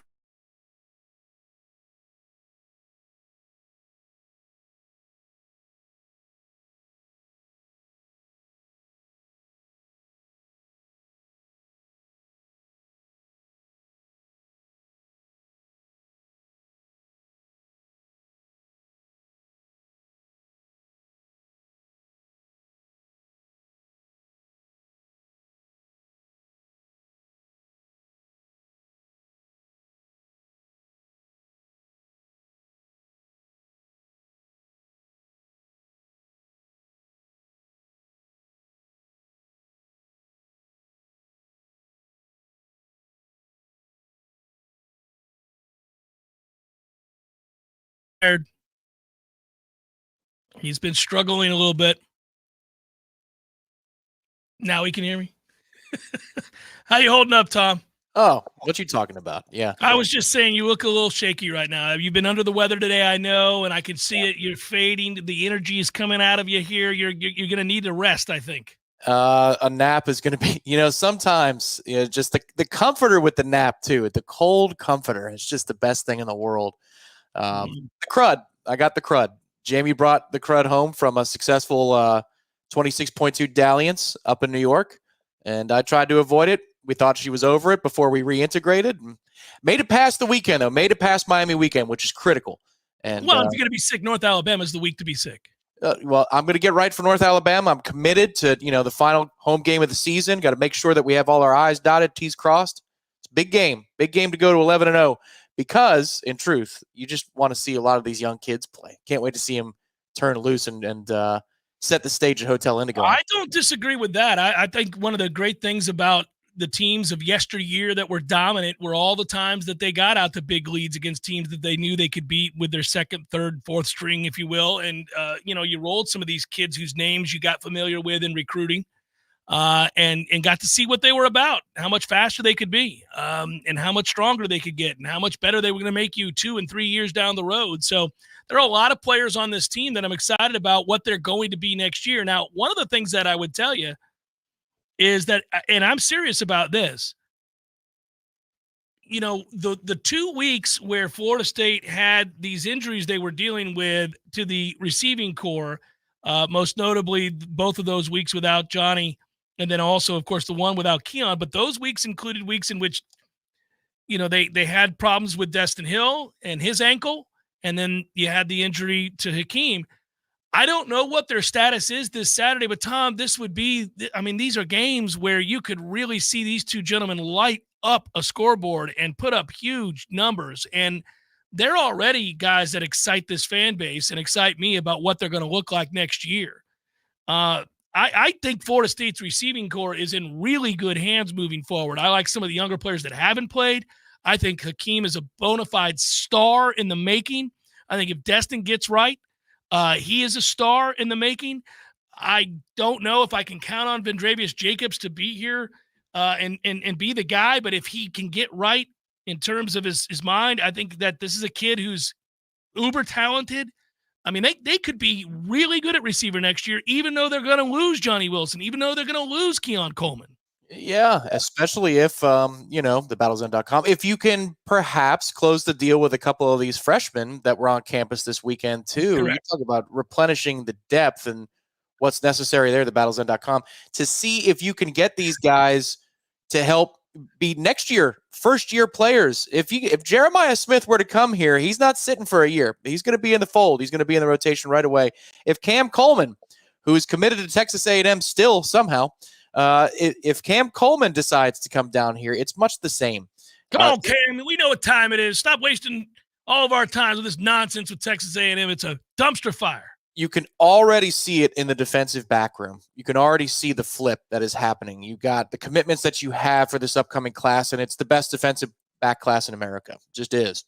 He's been struggling a little bit. Now he can hear me. How you holding up, Tom? Oh, what you talking about? Yeah. I was just saying you look a little shaky right now. You've been under the weather today, I know, and I can see it. You're fading. The energy is coming out of you here. You're going to need to rest, I think. A nap is going to be, sometimes just the comforter with the nap too. The cold comforter is just the best thing in the world. The crud. I got the crud. Jamie brought the crud home from a successful 26.2 dalliance up in New York, and I tried to avoid it. We thought she was over it before we reintegrated. Made it past the weekend, though. Made it past Miami weekend, which is critical. And if you're going to be sick, North Alabama is the week to be sick. Well, I'm going to get right for North Alabama. I'm committed to, the final home game of the season. Got to make sure that we have all our I's dotted, T's crossed. It's a big game to go to 11-0 because, in truth, you just want to see a lot of these young kids play. Can't wait to see them turn loose and set the stage at Hotel Indigo. I don't disagree with that. I think one of the great things about the teams of yesteryear that were dominant were all the times that they got out to big leads against teams that they knew they could beat with their second, third, fourth string, if you will. And, you rolled some of these kids whose names you got familiar with in recruiting and got to see what they were about, how much faster they could be and how much stronger they could get and how much better they were going to make you 2 and 3 years down the road. So there are a lot of players on this team that I'm excited about what they're going to be next year. Now, one of the things that I would tell you is that, and I'm serious about this, the 2 weeks where Florida State had these injuries they were dealing with to the receiving core, most notably both of those weeks without Johnny, and then also, of course, the one without Keon, but those weeks included weeks in which, they had problems with Destin Hill and his ankle, and then you had the injury to Hakeem. I don't know what their status is this Saturday, but Tom, these are games where you could really see these two gentlemen light up a scoreboard and put up huge numbers. And they're already guys that excite this fan base and excite me about what they're going to look like next year. I think Florida State's receiving core is in really good hands moving forward. I like some of the younger players that haven't played. I think Hakeem is a bona fide star in the making. I think if Destin gets right, he is a star in the making. I don't know if I can count on Vendravius Jacobs to be here and be the guy, but if he can get right in terms of his mind, I think that this is a kid who's uber talented. I mean, they could be really good at receiver next year, even though they're going to lose Johnny Wilson, even though they're going to lose Keon Coleman. Yeah, especially if, the battlezone.com, if you can perhaps close the deal with a couple of these freshmen that were on campus this weekend too. Correct. You talk about replenishing the depth and what's necessary there, the battlezone.com, to see if you can get these guys to help be next year, first-year players. If Jeremiah Smith were to come here, he's not sitting for a year. He's going to be in the fold. He's going to be in the rotation right away. If Cam Coleman, who is committed to Texas A&M still somehow, if Cam Coleman decides to come down here, it's much the same. Come on, Cam. We know what time it is. Stop wasting all of our time with this nonsense with Texas A&M. It's a dumpster fire. You can already see it in the defensive back room. You can already see the flip that is happening. You got the commitments that you have for this upcoming class, and it's the best defensive back class in America. It just is.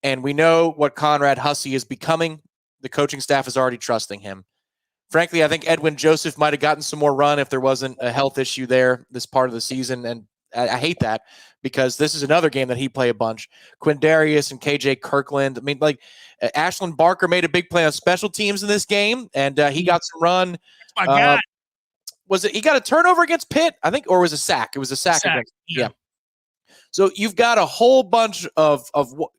And we know what Conrad Hussey is becoming. The coaching staff is already trusting him. Frankly, I think Edwin Joseph might have gotten some more run if there wasn't a health issue there this part of the season, and I hate that because this is another game that he play a bunch. Quindarius and KJ Kirkland. I mean, Ashland Barker made a big play on special teams in this game, and he got some run. My God. Was it? He got a turnover against Pitt, I think, or was it a sack? It was a sack. Yeah. So you've got a whole bunch of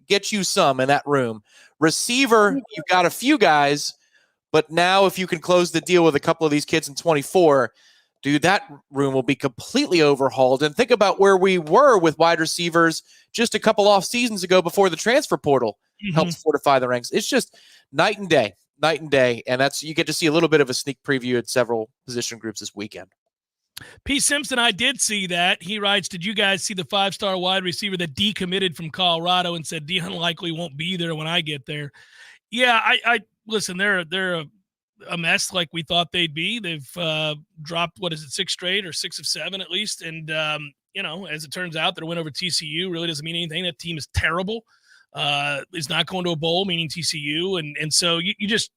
get you some in that room. Receiver, you've got a few guys, but now if you can close the deal with a couple of these kids in 24, dude, that room will be completely overhauled. And think about where we were with wide receivers just a couple off seasons ago before the transfer portal helps fortify the ranks. It's just night and day. And you get to see a little bit of a sneak preview at several position groups this weekend. P. Simpson, I did see that. He writes, did you guys see the 5-star wide receiver that decommitted from Colorado and said Dion likely won't be there when I get there? Yeah, I listen, they're a mess like we thought they'd be. They've dropped, 6 straight or 6 of 7 at least. And, as it turns out, their win over TCU really doesn't mean anything. That team is terrible. Is not going to a bowl, meaning TCU. And so you just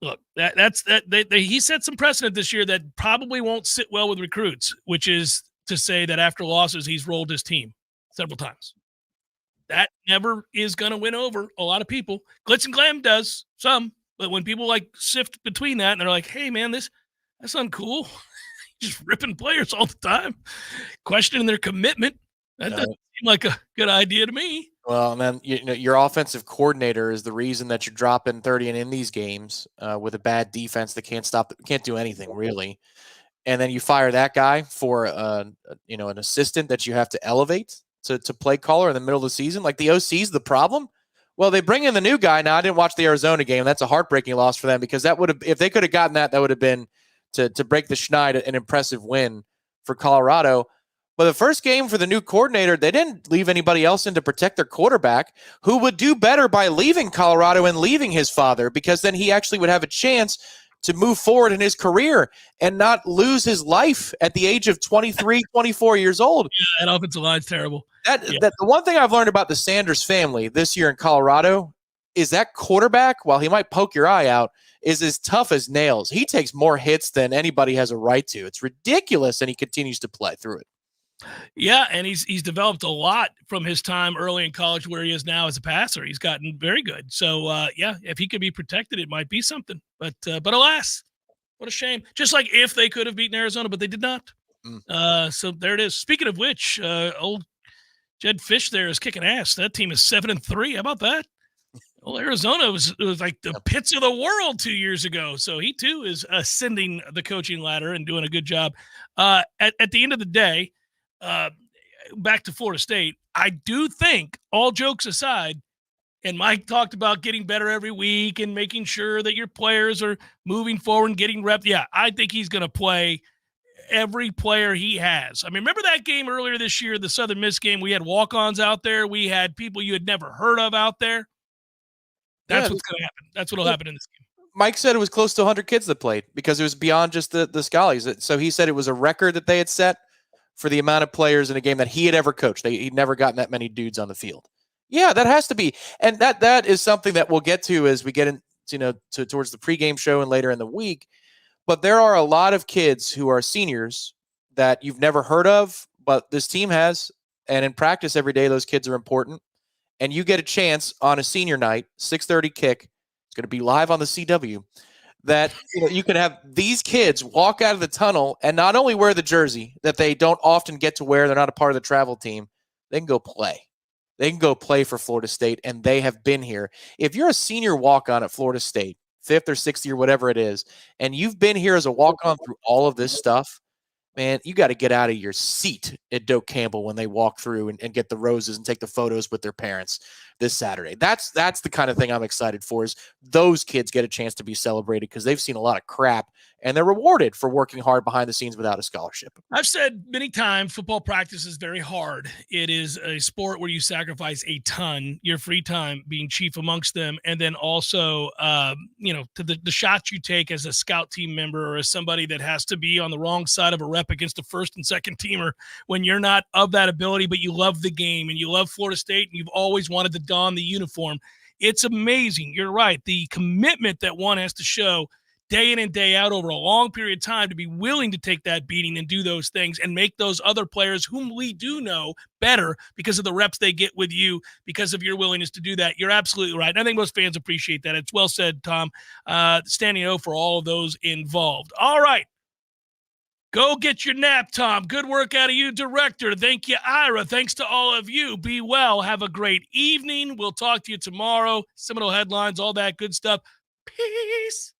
look, he set some precedent this year that probably won't sit well with recruits, which is to say that after losses, he's rolled his team several times. That never is going to win over a lot of people. Glitz and Glam does some, but when people like sift between that and they're like, hey, man, that's uncool. Just ripping players all the time, questioning their commitment. That doesn't seem like a good idea to me. Well, and then your offensive coordinator is the reason that you're dropping 30 and in these games with a bad defense that can't do anything really. And then you fire that guy for an assistant that you have to elevate to play caller in the middle of the season. Like the OC's the problem. Well, they bring in the new guy. Now I didn't watch the Arizona game. That's a heartbreaking loss for them because that would have, if they could have gotten that would have been to break the schneid, an impressive win for Colorado. But the first game for the new coordinator, they didn't leave anybody else in to protect their quarterback, who would do better by leaving Colorado and leaving his father, because then he actually would have a chance to move forward in his career and not lose his life at the age of 23, 24 years old. Yeah, that offensive line's terrible. That the one thing I've learned about the Sanders family this year in Colorado is that quarterback, while he might poke your eye out, is as tough as nails. He takes more hits than anybody has a right to. It's ridiculous, and he continues to play through it. Yeah, and he's developed a lot from his time early in college where he is now as a passer. He's gotten very good. So, if he could be protected, it might be something. But alas, what a shame. Just like if they could have beaten Arizona, but they did not. So there it is. Speaking of which, old Jed Fish there is kicking ass. That team is 7-3. How about that? Well, Arizona was like the pits of the world 2 years ago. So he, too, is ascending the coaching ladder and doing a good job. At the end of the day, back to Florida State, I do think, all jokes aside, and Mike talked about getting better every week and making sure that your players are moving forward and getting reps. Yeah, I think he's going to play every player he has. I mean, remember that game earlier this year, the Southern Miss game? We had walk-ons out there. We had people you had never heard of out there. That's what's going to happen. That's what will happen in this game. Mike said it was close to 100 kids that played because it was beyond just the Scallies. So he said it was a record that they had set for the amount of players in a game that he had ever coached. He'd never gotten that many dudes on the field. Yeah, that has to be. And that is something that we'll get to as we get towards the pregame show and later in the week. But there are a lot of kids who are seniors that you've never heard of, but this team has. And in practice every day, those kids are important. And you get a chance on a senior night, 6:30 kick. It's going to be live on the CW. That you can have these kids walk out of the tunnel and not only wear the jersey that they don't often get to wear, they're not a part of the travel team, they can go play. They can go play for Florida State, and they have been here. If you're a senior walk-on at Florida State, 5th or 6th year, whatever it is, and you've been here as a walk-on through all of this stuff, man, you got to get out of your seat at Doak Campbell when they walk through and get the roses and take the photos with their parents this Saturday. That's the kind of thing I'm excited for, is those kids get a chance to be celebrated because they've seen a lot of crap and they're rewarded for working hard behind the scenes without a scholarship. I've said many times, football practice is very hard. It is a sport where you sacrifice a ton, your free time being chief amongst them, and then also, to the shots you take as a scout team member or as somebody that has to be on the wrong side of a rep against a first and second teamer when you're not of that ability, but you love the game and you love Florida State and you've always wanted to don the uniform. It's amazing. You're right. The commitment that one has to show day in and day out over a long period of time to be willing to take that beating and do those things and make those other players whom we do know better because of the reps they get with you, because of your willingness to do that. You're absolutely right. And I think most fans appreciate that. It's well said, Tom. Standing O for all of those involved. All right. Go get your nap, Tom. Good work out of you, director. Thank you, Ira. Thanks to all of you. Be well. Have a great evening. We'll talk to you tomorrow. Seminole headlines, all that good stuff. Peace.